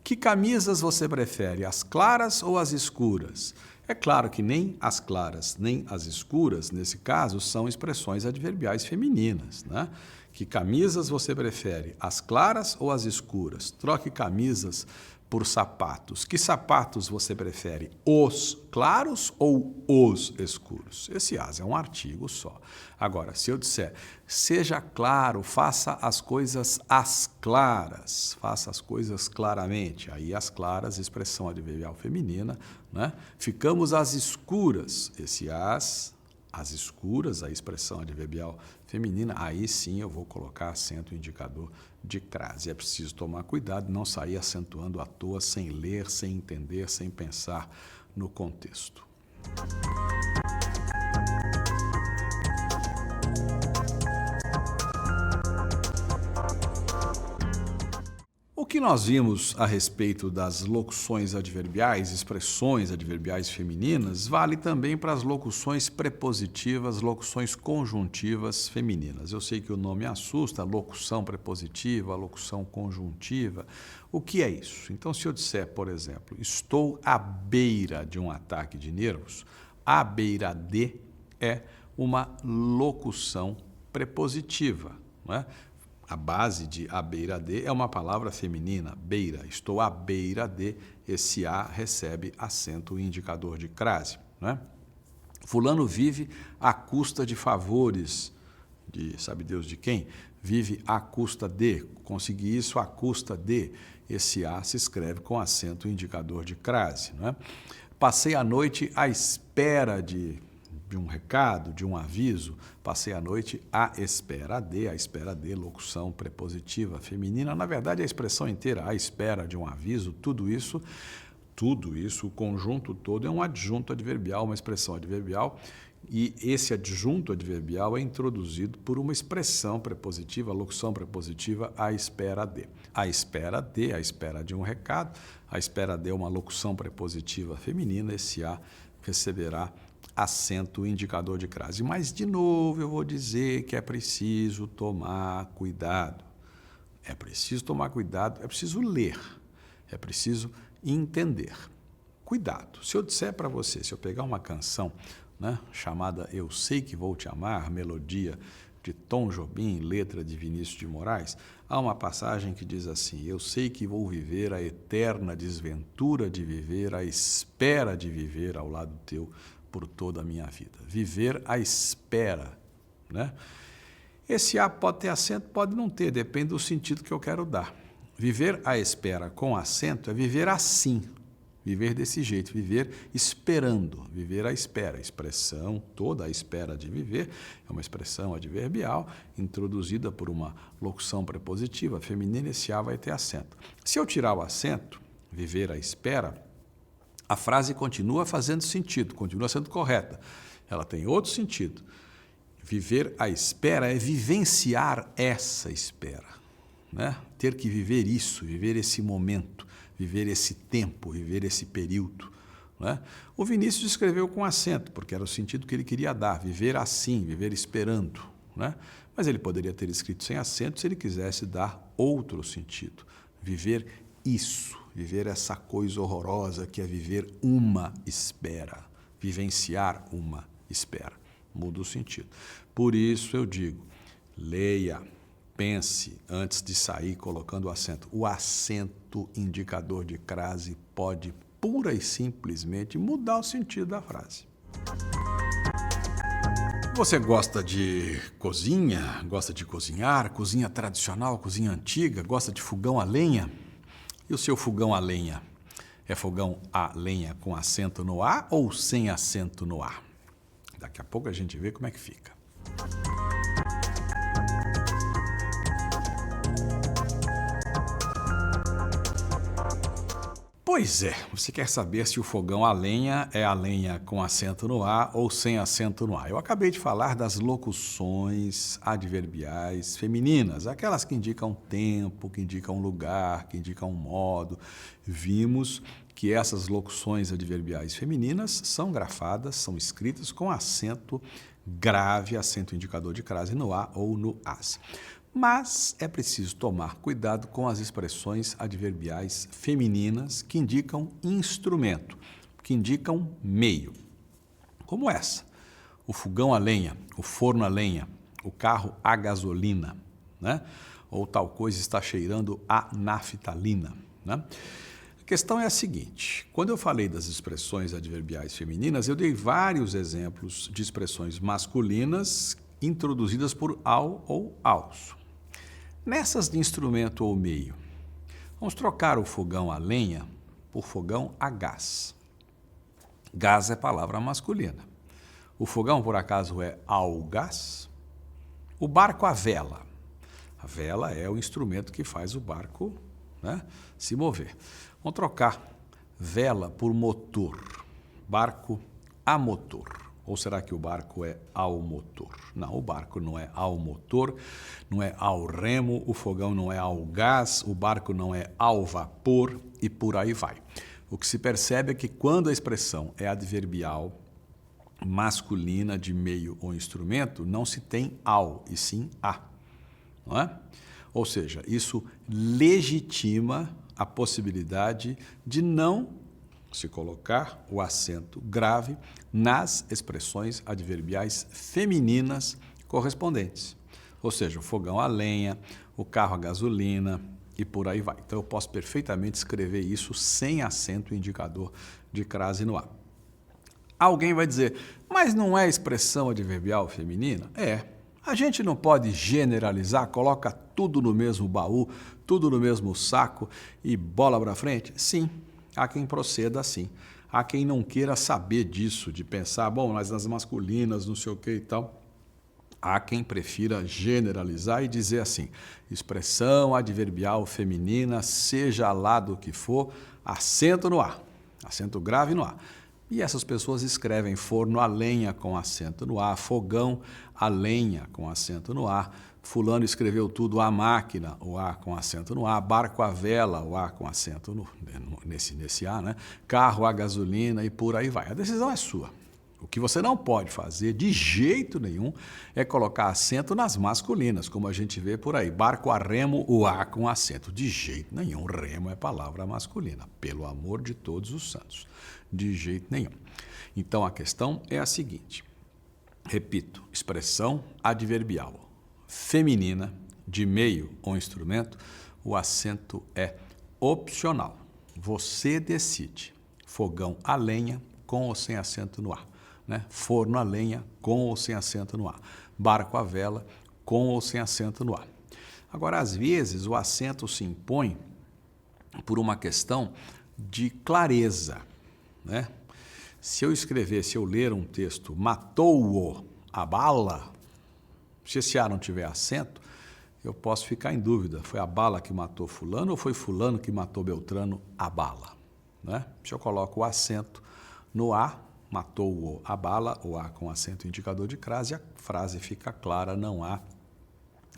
S1: Que camisas você prefere, as claras ou as escuras? É claro que nem as claras nem as escuras, nesse caso, são expressões adverbiais femininas, né? Que camisas você prefere, as claras ou as escuras? Troque camisas por sapatos. Que sapatos você prefere, os claros ou os escuros? Esse as é um artigo só. Agora, se eu disser, seja claro, faça as coisas às claras, faça as coisas claramente, aí as claras, expressão adverbial feminina, né? Ficamos às escuras, esse as escuras, a expressão adverbial feminina, aí sim eu vou colocar acento indicador de crase. É preciso tomar cuidado, não sair acentuando à toa, sem ler, sem entender, sem pensar no contexto. O que nós vimos a respeito das locuções adverbiais, expressões adverbiais femininas, vale também para as locuções prepositivas, locuções conjuntivas femininas. Eu sei que o nome assusta, locução prepositiva, locução conjuntiva. O que é isso? Então, se eu disser, por exemplo, estou à beira de um ataque de nervos, à beira de é uma locução prepositiva, não é? A base de à beira de é uma palavra feminina, beira. Estou à beira de, esse a recebe acento indicador de crase, né? Fulano vive à custa de favores, de sabe Deus de quem? Vive à custa de, consegui isso à custa de, esse a se escreve com acento indicador de crase, né? Passei a noite à espera de um recado, de um aviso, passei a noite à espera de, locução prepositiva feminina. Na verdade, a expressão inteira, à espera de um aviso, tudo isso, o conjunto todo é um adjunto adverbial, uma expressão adverbial, e esse adjunto adverbial é introduzido por uma expressão prepositiva, locução prepositiva, à espera de. À espera de um recado, à espera de uma locução prepositiva feminina, esse a receberá acento indicador de crase. Mas, de novo, eu vou dizer que é preciso tomar cuidado. É preciso tomar cuidado, é preciso ler, é preciso entender. Cuidado. Se eu disser para você, se eu pegar uma canção, né, chamada Eu Sei Que Vou Te Amar, melodia de Tom Jobim, letra de Vinícius de Moraes, há uma passagem que diz assim: eu sei que vou viver a eterna desventura de viver à espera de viver ao lado teu por toda a minha vida. Viver à espera, né? Esse a pode ter acento, pode não ter, depende do sentido que eu quero dar. Viver à espera com acento é viver assim, viver desse jeito, viver esperando, viver à espera. Expressão, toda a espera de viver, é uma expressão adverbial introduzida por uma locução prepositiva feminina, esse a vai ter acento. Se eu tirar o acento, viver à espera, a frase continua fazendo sentido, continua sendo correta. Ela tem outro sentido. Viver à espera é vivenciar essa espera, né? Ter que viver isso, viver esse momento, viver esse tempo, viver esse período, né? O Vinícius escreveu com acento, porque era o sentido que ele queria dar, viver assim, viver esperando, né? Mas ele poderia ter escrito sem acento se ele quisesse dar outro sentido, viver isso, viver essa coisa horrorosa que é viver uma espera, vivenciar uma espera. Muda o sentido. Por isso eu digo, leia, pense antes de sair colocando o acento. O acento indicador de crase pode pura e simplesmente mudar o sentido da frase. Você gosta de cozinha? Gosta de cozinhar? Cozinha tradicional, cozinha antiga? Gosta de fogão a lenha? E o seu fogão a lenha? É fogão a lenha com acento no A ou sem acento no A? Daqui a pouco a gente vê como é que fica. Pois é, você quer saber se o fogão a lenha é a lenha com acento no A ou sem acento no A. Eu acabei de falar das locuções adverbiais femininas, aquelas que indicam tempo, que indicam lugar, que indicam modo. Vimos que essas locuções adverbiais femininas são grafadas, são escritas com acento grave, acento indicador de crase no A ou no AS. Mas é preciso tomar cuidado com as expressões adverbiais femininas que indicam instrumento, que indicam meio. Como essa, o fogão a lenha, o forno a lenha, o carro a gasolina, né? Ou tal coisa está cheirando a naftalina, né? A questão é a seguinte, quando eu falei das expressões adverbiais femininas, eu dei vários exemplos de expressões masculinas introduzidas por ao ou aos. Nessas de instrumento ou meio, vamos trocar o fogão a lenha por fogão a gás. Gás é palavra masculina. O fogão, por acaso, é ao gás? O barco a vela. A vela é o instrumento que faz o barco, né, se mover. Vamos trocar vela por motor. Barco a motor. Ou será que o barco é ao motor? Não, o barco não é ao motor, não é ao remo, o fogão não é ao gás, o barco não é ao vapor e por aí vai. O que se percebe é que quando a expressão é adverbial, masculina de meio ou instrumento, não se tem ao, e sim a. Não é? Ou seja, isso legitima a possibilidade de não se colocar o acento grave nas expressões adverbiais femininas correspondentes. Ou seja, o fogão a lenha, o carro a gasolina e por aí vai. Então eu posso perfeitamente escrever isso sem acento indicador de crase no A. Alguém vai dizer, mas não é expressão adverbial feminina? É. A gente não pode generalizar, coloca tudo no mesmo baú, tudo no mesmo saco e bola para frente? Sim. Há quem proceda assim. Há quem não queira saber disso, de pensar, bom, mas nas masculinas, não sei o que e tal. Há quem prefira generalizar e dizer assim, expressão adverbial feminina, seja lá do que for, acento no A, acento grave no A. E essas pessoas escrevem forno a lenha com acento no A, fogão a lenha com acento no A, fulano escreveu tudo a máquina, o A com acento no A, barco a vela, o A com acento nesse A, né? Carro a gasolina e por aí vai. A decisão é sua. O que você não pode fazer de jeito nenhum é colocar acento nas masculinas, como a gente vê por aí. Barco a remo, o A com acento. De jeito nenhum. Remo é palavra masculina, pelo amor de todos os santos. De jeito nenhum. Então a questão é a seguinte. Repito, expressão adverbial feminina de meio ou instrumento, o acento é opcional. Você decide. Fogão a lenha com ou sem acento no A. Né? Forno a lenha com ou sem acento no A. Barco a vela com ou sem acento no A. Agora, às vezes, o acento se impõe por uma questão de clareza. Né? Se eu ler um texto, matou-o a bala, se esse A não tiver acento, eu posso ficar em dúvida, foi a bala que matou fulano ou foi fulano que matou Beltrano a bala? Né? Se eu coloco o acento no A, matou-o a bala, o A com acento indicador de crase, a frase fica clara,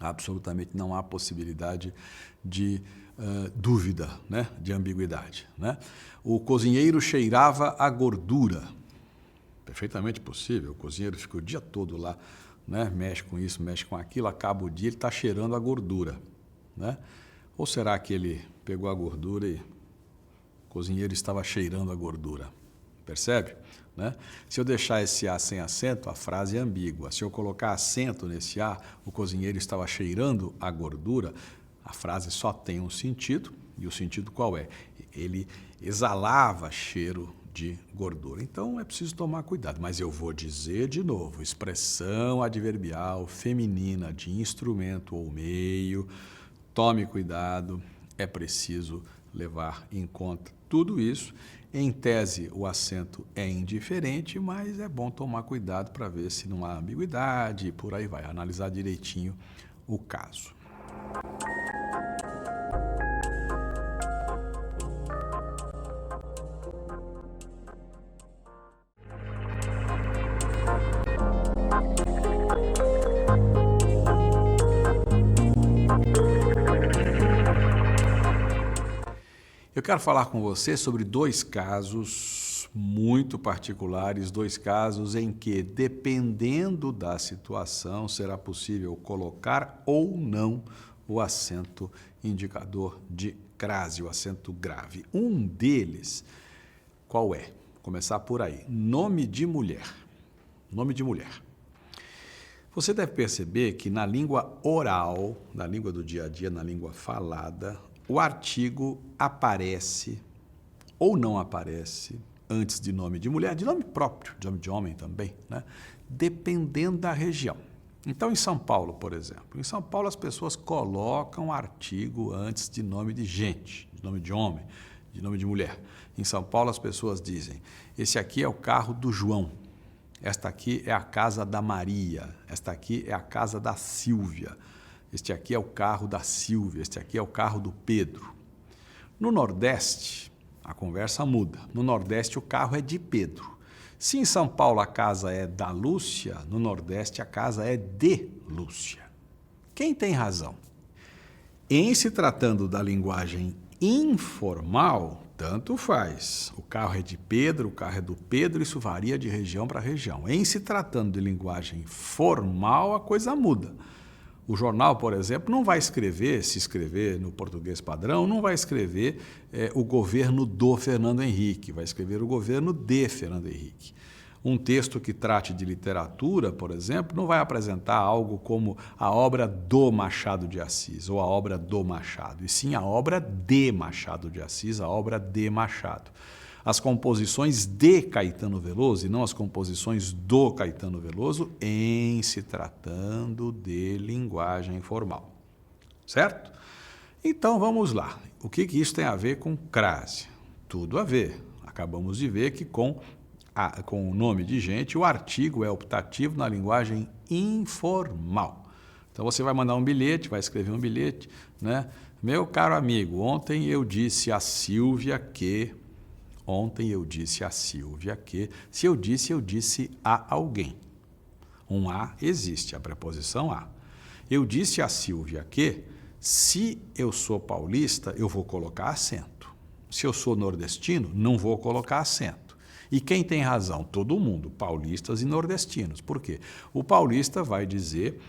S1: absolutamente não há possibilidade de dúvida, né? De ambiguidade. Né? O cozinheiro cheirava a gordura. Perfeitamente possível, o cozinheiro fica o dia todo lá, né? Mexe com isso, mexe com aquilo, acaba o dia, ele está cheirando a gordura. Né? Ou será que ele pegou a gordura e o cozinheiro estava cheirando a gordura? Percebe? Né? Se eu deixar esse A sem acento, a frase é ambígua. Se eu colocar acento nesse A, o cozinheiro estava cheirando a gordura, a frase só tem um sentido. E o sentido qual é? Ele exalava cheiro de gordura. Então é preciso tomar cuidado. Mas eu vou dizer de novo, expressão adverbial feminina de instrumento ou meio, tome cuidado, é preciso levar em conta tudo isso. Em tese, o acento é indiferente, mas é bom tomar cuidado para ver se não há ambiguidade e por aí vai, analisar direitinho o caso. Eu quero falar com você sobre dois casos muito particulares, dois casos em que, dependendo da situação, será possível colocar ou não o acento indicador de crase, o acento grave. Um deles, qual é? Vou começar por aí. Nome de mulher. Nome de mulher. Você deve perceber que na língua oral, na língua do dia a dia, na língua falada, o artigo aparece ou não aparece antes de nome de mulher, de nome próprio, de nome de homem também, né? Dependendo da região. Então, em São Paulo, por exemplo, em São Paulo as pessoas colocam artigo antes de nome de gente, de nome de homem, de nome de mulher. Em São Paulo as pessoas dizem, esse aqui é o carro do João, esta aqui é a casa da Maria, esta aqui é a casa da Silvia. Este aqui é o carro da Silvia, este aqui é o carro do Pedro. No Nordeste, a conversa muda. No Nordeste, o carro é de Pedro. Se em São Paulo a casa é da Lúcia, no Nordeste a casa é de Lúcia. Quem tem razão? Em se tratando da linguagem informal, tanto faz. O carro é de Pedro, o carro é do Pedro, isso varia de região para região. Em se tratando de linguagem formal, a coisa muda. O jornal, por exemplo, não vai escrever, se escrever no português padrão, não vai escrever o governo do Fernando Henrique, vai escrever o governo de Fernando Henrique. Um texto que trate de literatura, por exemplo, não vai apresentar algo como a obra do Machado de Assis ou a obra do Machado, e sim a obra de Machado de Assis, a obra de Machado. As composições de Caetano Veloso e não as composições do Caetano Veloso em se tratando de linguagem formal. Certo? Então vamos lá. O que isso tem a ver com crase? Tudo a ver. Acabamos de ver que com o nome de gente, o artigo é optativo na linguagem informal. Então você vai mandar um bilhete, vai escrever um bilhete, né? Meu caro amigo, ontem eu disse a Silvia que... Ontem eu disse a Silvia que... Se eu disse a alguém. Um a existe, a preposição a. Eu disse a Silvia que, se eu sou paulista, eu vou colocar acento. Se eu sou nordestino, não vou colocar acento. E quem tem razão? Todo mundo, paulistas e nordestinos. Por quê? O paulista vai dizer...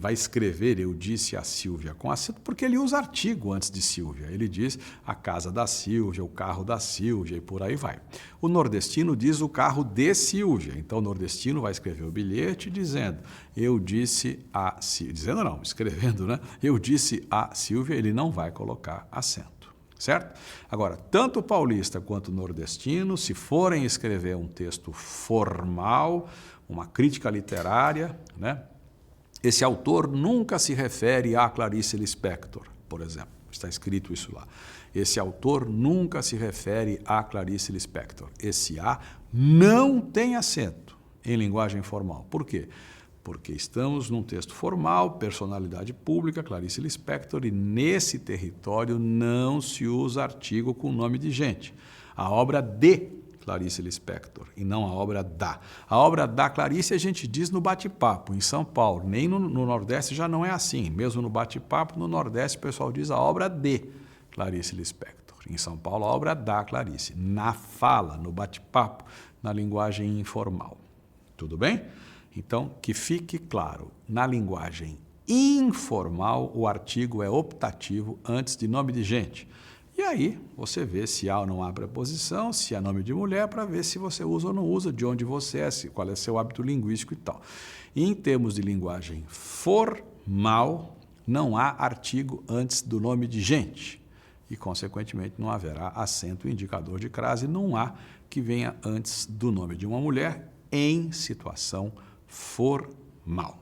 S1: vai escrever, eu disse a Silvia com acento, porque ele usa artigo antes de Silvia. Ele diz a casa da Silvia, o carro da Silvia e por aí vai. O nordestino diz o carro de Silvia. Então o nordestino vai escrever o bilhete dizendo, eu disse a Silvia. Dizendo não, escrevendo, né? Eu disse a Silvia, ele não vai colocar acento. Certo? Agora, tanto o paulista quanto o nordestino, se forem escrever um texto formal, uma crítica literária, né? Esse autor nunca se refere a Clarice Lispector, por exemplo. Está escrito isso lá. Esse autor nunca se refere a Clarice Lispector. Esse A não tem acento em linguagem formal. Por quê? Porque estamos num texto formal, personalidade pública, Clarice Lispector, e nesse território não se usa artigo com nome de gente. A obra de Clarice Lispector, e não a obra da. A obra da Clarice a gente diz no bate-papo, em São Paulo. Nem no Nordeste já não é assim. Mesmo no bate-papo, no Nordeste o pessoal diz a obra de Clarice Lispector. Em São Paulo, a obra da Clarice. Na fala, no bate-papo, na linguagem informal. Tudo bem? Então, que fique claro, na linguagem informal, o artigo é optativo antes de nome de gente. E aí você vê se há ou não há preposição, se é nome de mulher, para ver se você usa ou não usa, de onde você é, qual é seu hábito linguístico e tal. E em termos de linguagem formal, não há artigo antes do nome de gente. E, consequentemente, não haverá acento indicador de crase, não há que venha antes do nome de uma mulher em situação formal.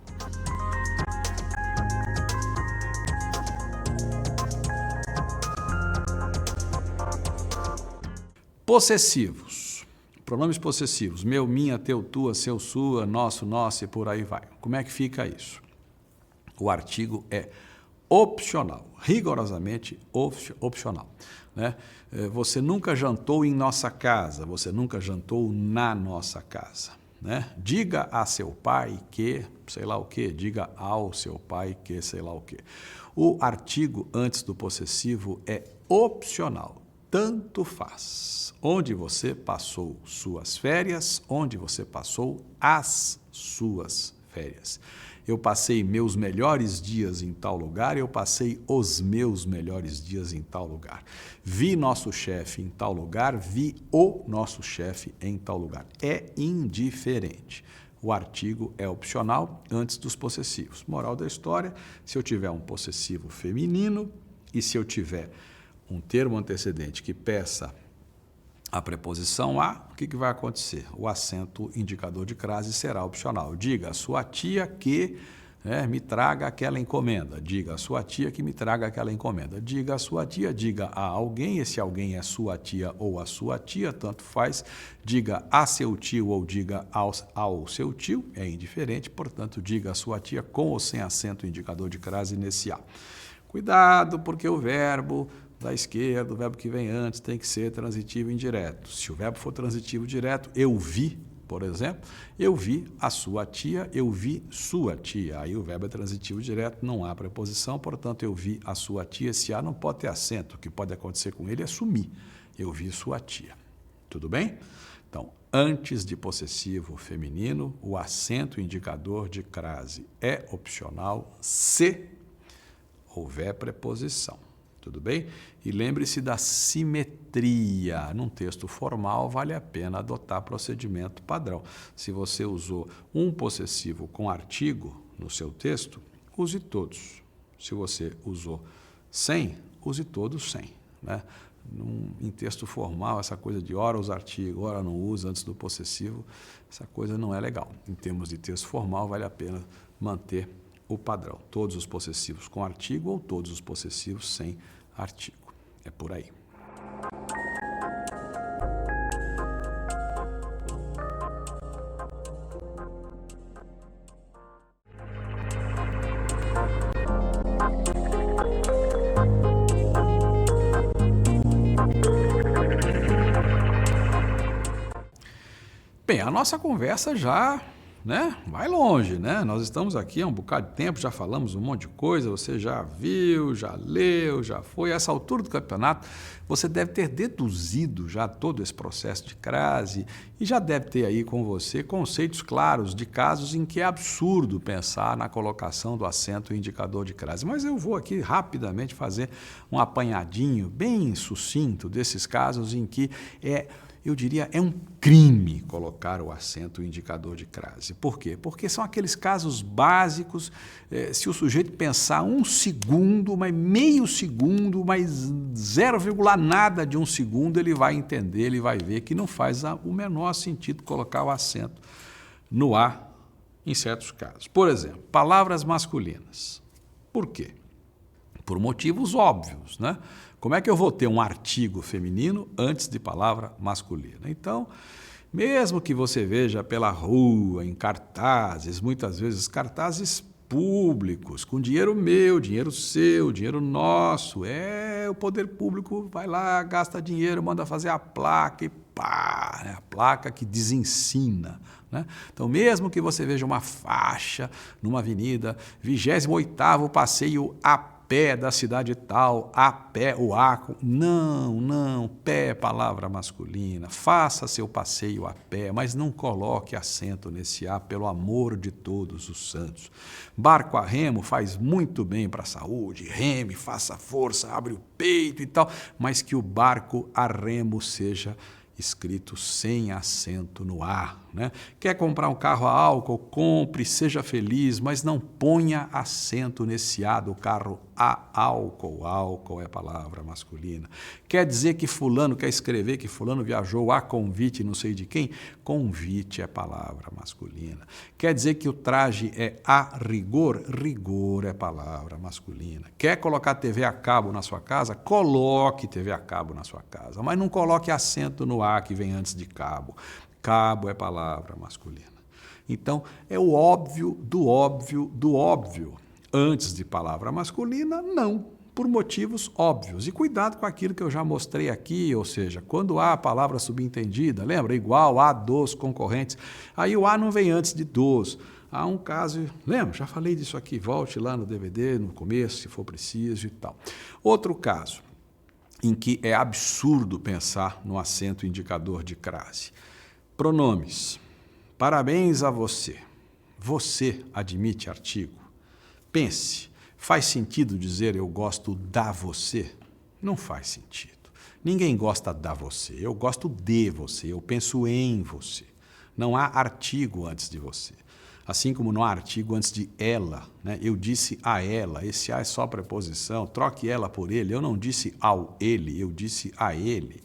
S1: Possessivos. Pronomes possessivos. Meu, minha, teu, tua, seu, sua, nosso, nossa e por aí vai. Como é que fica isso? O artigo é opcional, rigorosamente opcional. Né? Você nunca jantou em nossa casa, você nunca jantou na nossa casa. Né? Diga a seu pai que, sei lá o quê, diga ao seu pai que, sei lá o quê. O artigo antes do possessivo é opcional. Tanto faz. Onde você passou suas férias, onde você passou as suas férias. Eu passei meus melhores dias em tal lugar, eu passei os meus melhores dias em tal lugar. Vi nosso chefe em tal lugar, vi o nosso chefe em tal lugar. É indiferente. O artigo é opcional antes dos possessivos. Moral da história, se eu tiver um possessivo feminino e se eu tiver um termo antecedente que peça a preposição a, o que vai acontecer? O acento indicador de crase será opcional. Diga a sua tia que me traga aquela encomenda. Diga a sua tia que me traga aquela encomenda. Diga a sua tia, diga a alguém, esse alguém é sua tia ou a sua tia, tanto faz. Diga a seu tio ou diga ao seu tio, é indiferente, portanto, diga a sua tia com ou sem acento indicador de crase nesse a. Cuidado, porque o verbo da esquerda, o verbo que vem antes tem que ser transitivo indireto. Se o verbo for transitivo direto, eu vi, por exemplo, eu vi a sua tia, eu vi sua tia. Aí o verbo é transitivo direto, não há preposição, portanto, eu vi a sua tia. Esse A não pode ter acento, o que pode acontecer com ele é sumir. Eu vi sua tia. Tudo bem? Então, antes de possessivo feminino, o acento indicador de crase é opcional se houver preposição. Tudo bem? E lembre-se da simetria. Num texto formal, vale a pena adotar procedimento padrão. Se você usou um possessivo com artigo no seu texto, use todos. Se você usou sem, use todos sem, né? Em texto formal, essa coisa de ora usa artigo, ora não usa antes do possessivo, essa coisa não é legal. Em termos de texto formal, vale a pena manter o padrão. Todos os possessivos com artigo ou todos os possessivos sem artigo. É por aí. Bem, a nossa conversa já, né, vai longe, né? Nós estamos aqui há um bocado de tempo, já falamos um monte de coisa, você já viu, já leu, já foi. A essa altura do campeonato, você deve ter deduzido já todo esse processo de crase e já deve ter aí com você conceitos claros de casos em que é absurdo pensar na colocação do acento indicador de crase. Mas eu vou aqui rapidamente fazer um apanhadinho bem sucinto desses casos em que eu diria, é um crime colocar o acento indicador de crase. Por quê? Porque são aqueles casos básicos, se o sujeito pensar um segundo, mas meio segundo, mas 0, nada de um segundo, ele vai entender, ele vai ver que não faz o menor sentido colocar o acento no A em certos casos. Por exemplo, palavras masculinas. Por quê? Por motivos óbvios, né? Como é que eu vou ter um artigo feminino antes de palavra masculina? Então, mesmo que você veja pela rua, em cartazes, muitas vezes cartazes públicos, com dinheiro meu, dinheiro seu, dinheiro nosso, o poder público vai lá, gasta dinheiro, manda fazer a placa e pá, né? A placa que desensina, né? Então, mesmo que você veja uma faixa numa avenida, 28º passeio a pé da cidade tal, a pé, o A, não, pé é palavra masculina, faça seu passeio a pé, mas não coloque acento nesse A, pelo amor de todos os santos. Barco a remo faz muito bem para a saúde, reme, faça força, abre o peito e tal, mas que o barco a remo seja escrito sem acento no A, né? Quer comprar um carro a álcool? Compre, seja feliz, mas não ponha acento nesse A do carro a álcool. Álcool é palavra masculina. Quer dizer que fulano, quer escrever que fulano viajou a convite não sei de quem? Convite é palavra masculina. Quer dizer que o traje é a rigor? Rigor é palavra masculina. Quer colocar TV a cabo na sua casa? Coloque TV a cabo na sua casa, mas não coloque acento no A que vem antes de cabo. Cabo é palavra masculina. Então, é o óbvio do óbvio do óbvio. Antes de palavra masculina, não, por motivos óbvios. E cuidado com aquilo que eu já mostrei aqui, ou seja, quando há a palavra subentendida, lembra? Igual a dos concorrentes, aí o A não vem antes de dos. Há um caso, lembra? Já falei disso aqui, volte lá no DVD, no começo, se for preciso e tal. Outro caso, em que é absurdo pensar no acento indicador de crase. Pronomes. Parabéns a você. Você admite artigo? Pense, faz sentido dizer eu gosto da você? Não faz sentido. Ninguém gosta da você, eu gosto de você, eu penso em você. Não há artigo antes de você. Assim como não há artigo antes de ela, né? Eu disse a ela, esse a é só preposição, troque ela por ele. Eu não disse ao ele, eu disse a ele.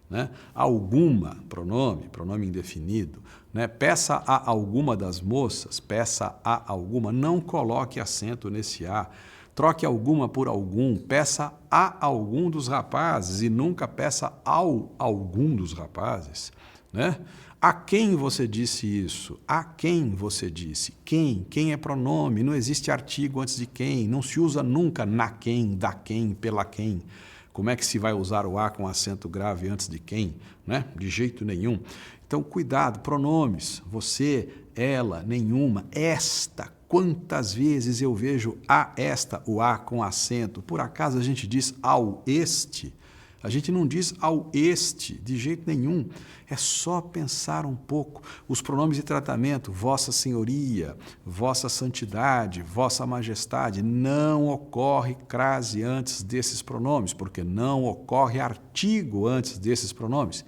S1: Né? Alguma, pronome indefinido, né? Peça a alguma das moças, peça a alguma, não coloque acento nesse a, troque alguma por algum, peça a algum dos rapazes e nunca peça ao algum dos rapazes, né? A quem você disse isso? A quem você disse? Quem? Quem é pronome? Não existe artigo antes de quem, não se usa nunca na quem, da quem, pela quem. Como é que se vai usar o A com acento grave antes de quem? Né? De jeito nenhum. Então, cuidado, pronomes, você, ela, nenhuma, esta. Quantas vezes eu vejo a esta, o A com acento? Por acaso a gente diz ao este? A gente não diz ao este, de jeito nenhum. É só pensar um pouco. Os pronomes de tratamento, vossa senhoria, vossa santidade, vossa majestade, não ocorre crase antes desses pronomes, porque não ocorre artigo antes desses pronomes.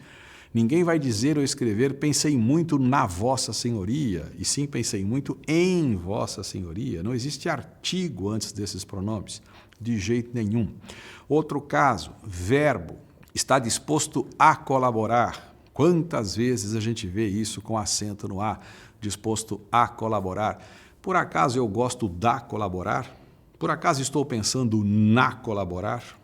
S1: Ninguém vai dizer ou escrever, pensei muito na vossa senhoria, e sim pensei muito em vossa senhoria. Não existe artigo antes desses pronomes, de jeito nenhum. Outro caso, verbo, está disposto a colaborar. Quantas vezes a gente vê isso com acento no A, disposto a colaborar? Por acaso eu gosto da colaborar? Por acaso estou pensando na colaborar?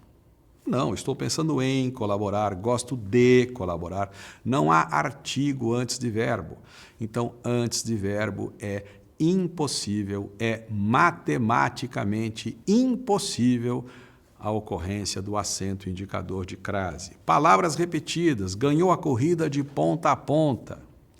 S1: Não, estou pensando em colaborar, gosto de colaborar. Não há artigo antes de verbo. Então, antes de verbo é impossível, é matematicamente impossível a ocorrência do acento indicador de crase. Palavras repetidas, ganhou a corrida de ponta a ponta,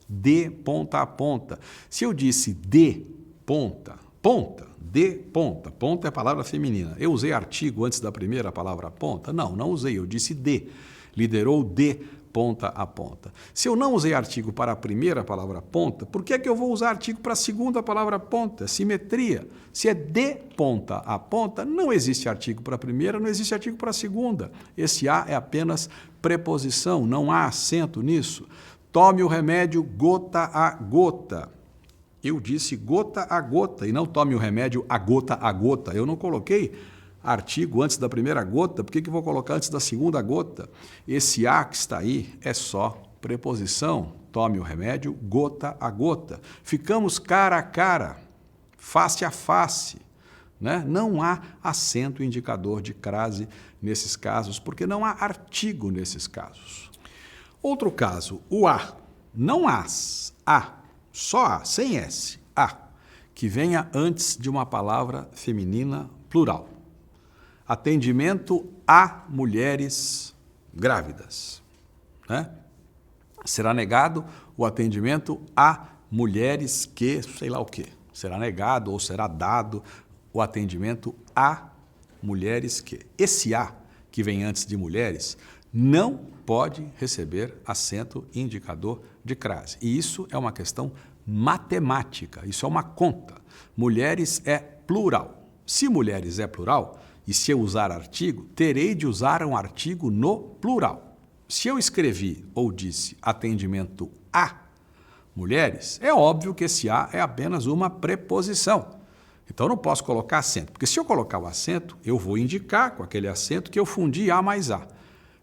S1: de ponta a ponta. Se eu disse de ponta, ponta, de ponta. Ponta é palavra feminina. Eu usei artigo antes da primeira palavra ponta? Não, não usei. Eu disse de. Liderou de ponta a ponta. Se eu não usei artigo para a primeira palavra ponta, por que é que eu vou usar artigo para a segunda palavra ponta? Simetria. Se é de ponta a ponta, não existe artigo para a primeira, não existe artigo para a segunda. Esse A é apenas preposição, não há acento nisso. Tome o remédio gota a gota. Eu disse gota a gota e não tome o remédio a gota. Eu não coloquei artigo antes da primeira gota, por que eu vou colocar antes da segunda gota? Esse A que está aí é só preposição. Tome o remédio gota a gota. Ficamos cara a cara, face a face. Né? Não há acento indicador de crase nesses casos, porque não há artigo nesses casos. Outro caso, o A, não as, A. Só A, sem S, A, que venha antes de uma palavra feminina plural. Atendimento a mulheres grávidas. Né? Será negado o atendimento a mulheres que, sei lá o quê. Será negado ou será dado o atendimento a mulheres que. Esse A, que vem antes de mulheres, não pode receber acento indicador de crase. E isso é uma questão matemática, isso é uma conta. Mulheres é plural. Se mulheres é plural, e se eu usar artigo, terei de usar um artigo no plural. Se eu escrevi ou disse atendimento a mulheres, é óbvio que esse A é apenas uma preposição. Então, eu não posso colocar acento, porque se eu colocar o acento, eu vou indicar com aquele acento que eu fundi A mais A.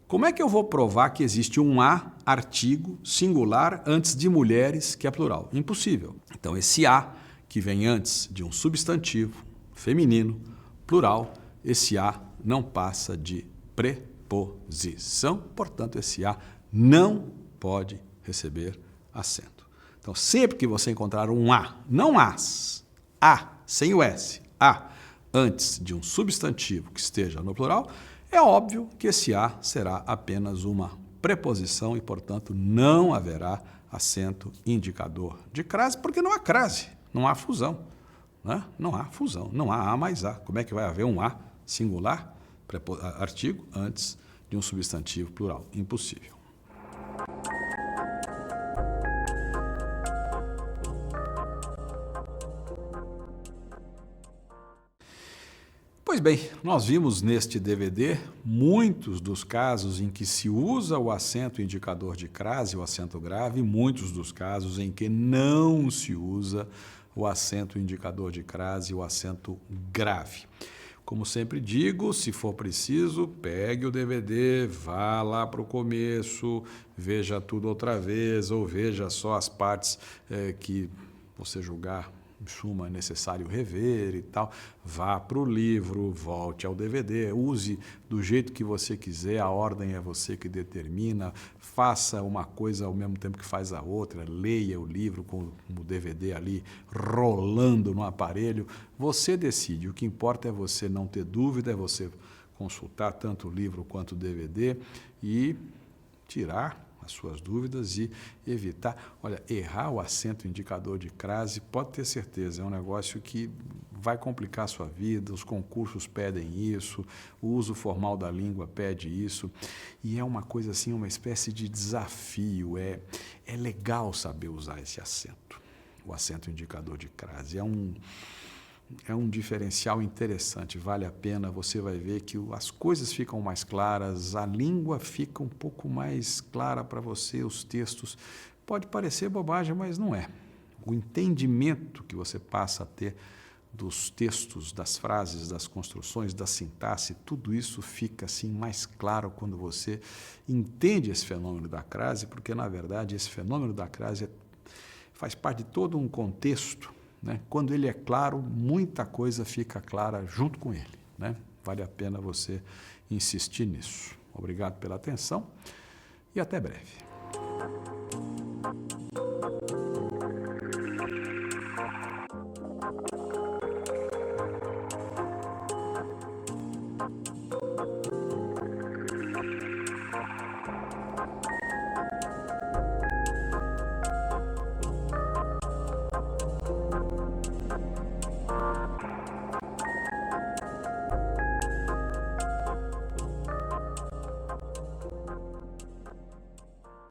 S1: Como é que eu vou provar que existe um A, artigo, singular, antes de mulheres, que é plural? Impossível. Então, esse A, que vem antes de um substantivo feminino, plural, esse A não passa de preposição, portanto, esse A não pode receber acento. Então, sempre que você encontrar um A, não as, A, sem o S, A, antes de um substantivo que esteja no plural, é óbvio que esse A será apenas uma preposição e, portanto, não haverá acento indicador de crase, porque não há crase, não há fusão. Né? Não há fusão, não há A mais A. Como é que vai haver um A singular, artigo, antes de um substantivo plural? Impossível. Pois bem, nós vimos neste DVD muitos dos casos em que se usa o acento indicador de crase, o acento grave, e muitos dos casos em que não se usa o acento indicador de crase, o acento grave. Como sempre digo, se for preciso, pegue o DVD, vá lá para o começo, veja tudo outra vez, ou veja só as partes que você julgar em suma, é necessário rever e tal, vá para o livro, volte ao DVD, use do jeito que você quiser, a ordem é você que determina, faça uma coisa ao mesmo tempo que faz a outra, leia o livro com o DVD ali rolando no aparelho, você decide, o que importa é você não ter dúvida, é você consultar tanto o livro quanto o DVD e tirar as suas dúvidas e evitar. Olha, errar o acento indicador de crase, pode ter certeza, é um negócio que vai complicar a sua vida, os concursos pedem isso, o uso formal da língua pede isso, e é uma coisa assim, uma espécie de desafio, é legal saber usar esse acento, o acento indicador de crase, é um diferencial interessante, vale a pena, você vai ver que as coisas ficam mais claras, a língua fica um pouco mais clara para você, os textos, pode parecer bobagem, mas não é. O entendimento que você passa a ter dos textos, das frases, das construções, da sintaxe, tudo isso fica assim mais claro quando você entende esse fenômeno da crase, porque na verdade esse fenômeno da crase faz parte de todo um contexto, né? Quando ele é claro, muita coisa fica clara junto com ele, né? Vale a pena você insistir nisso. Obrigado pela atenção e até breve.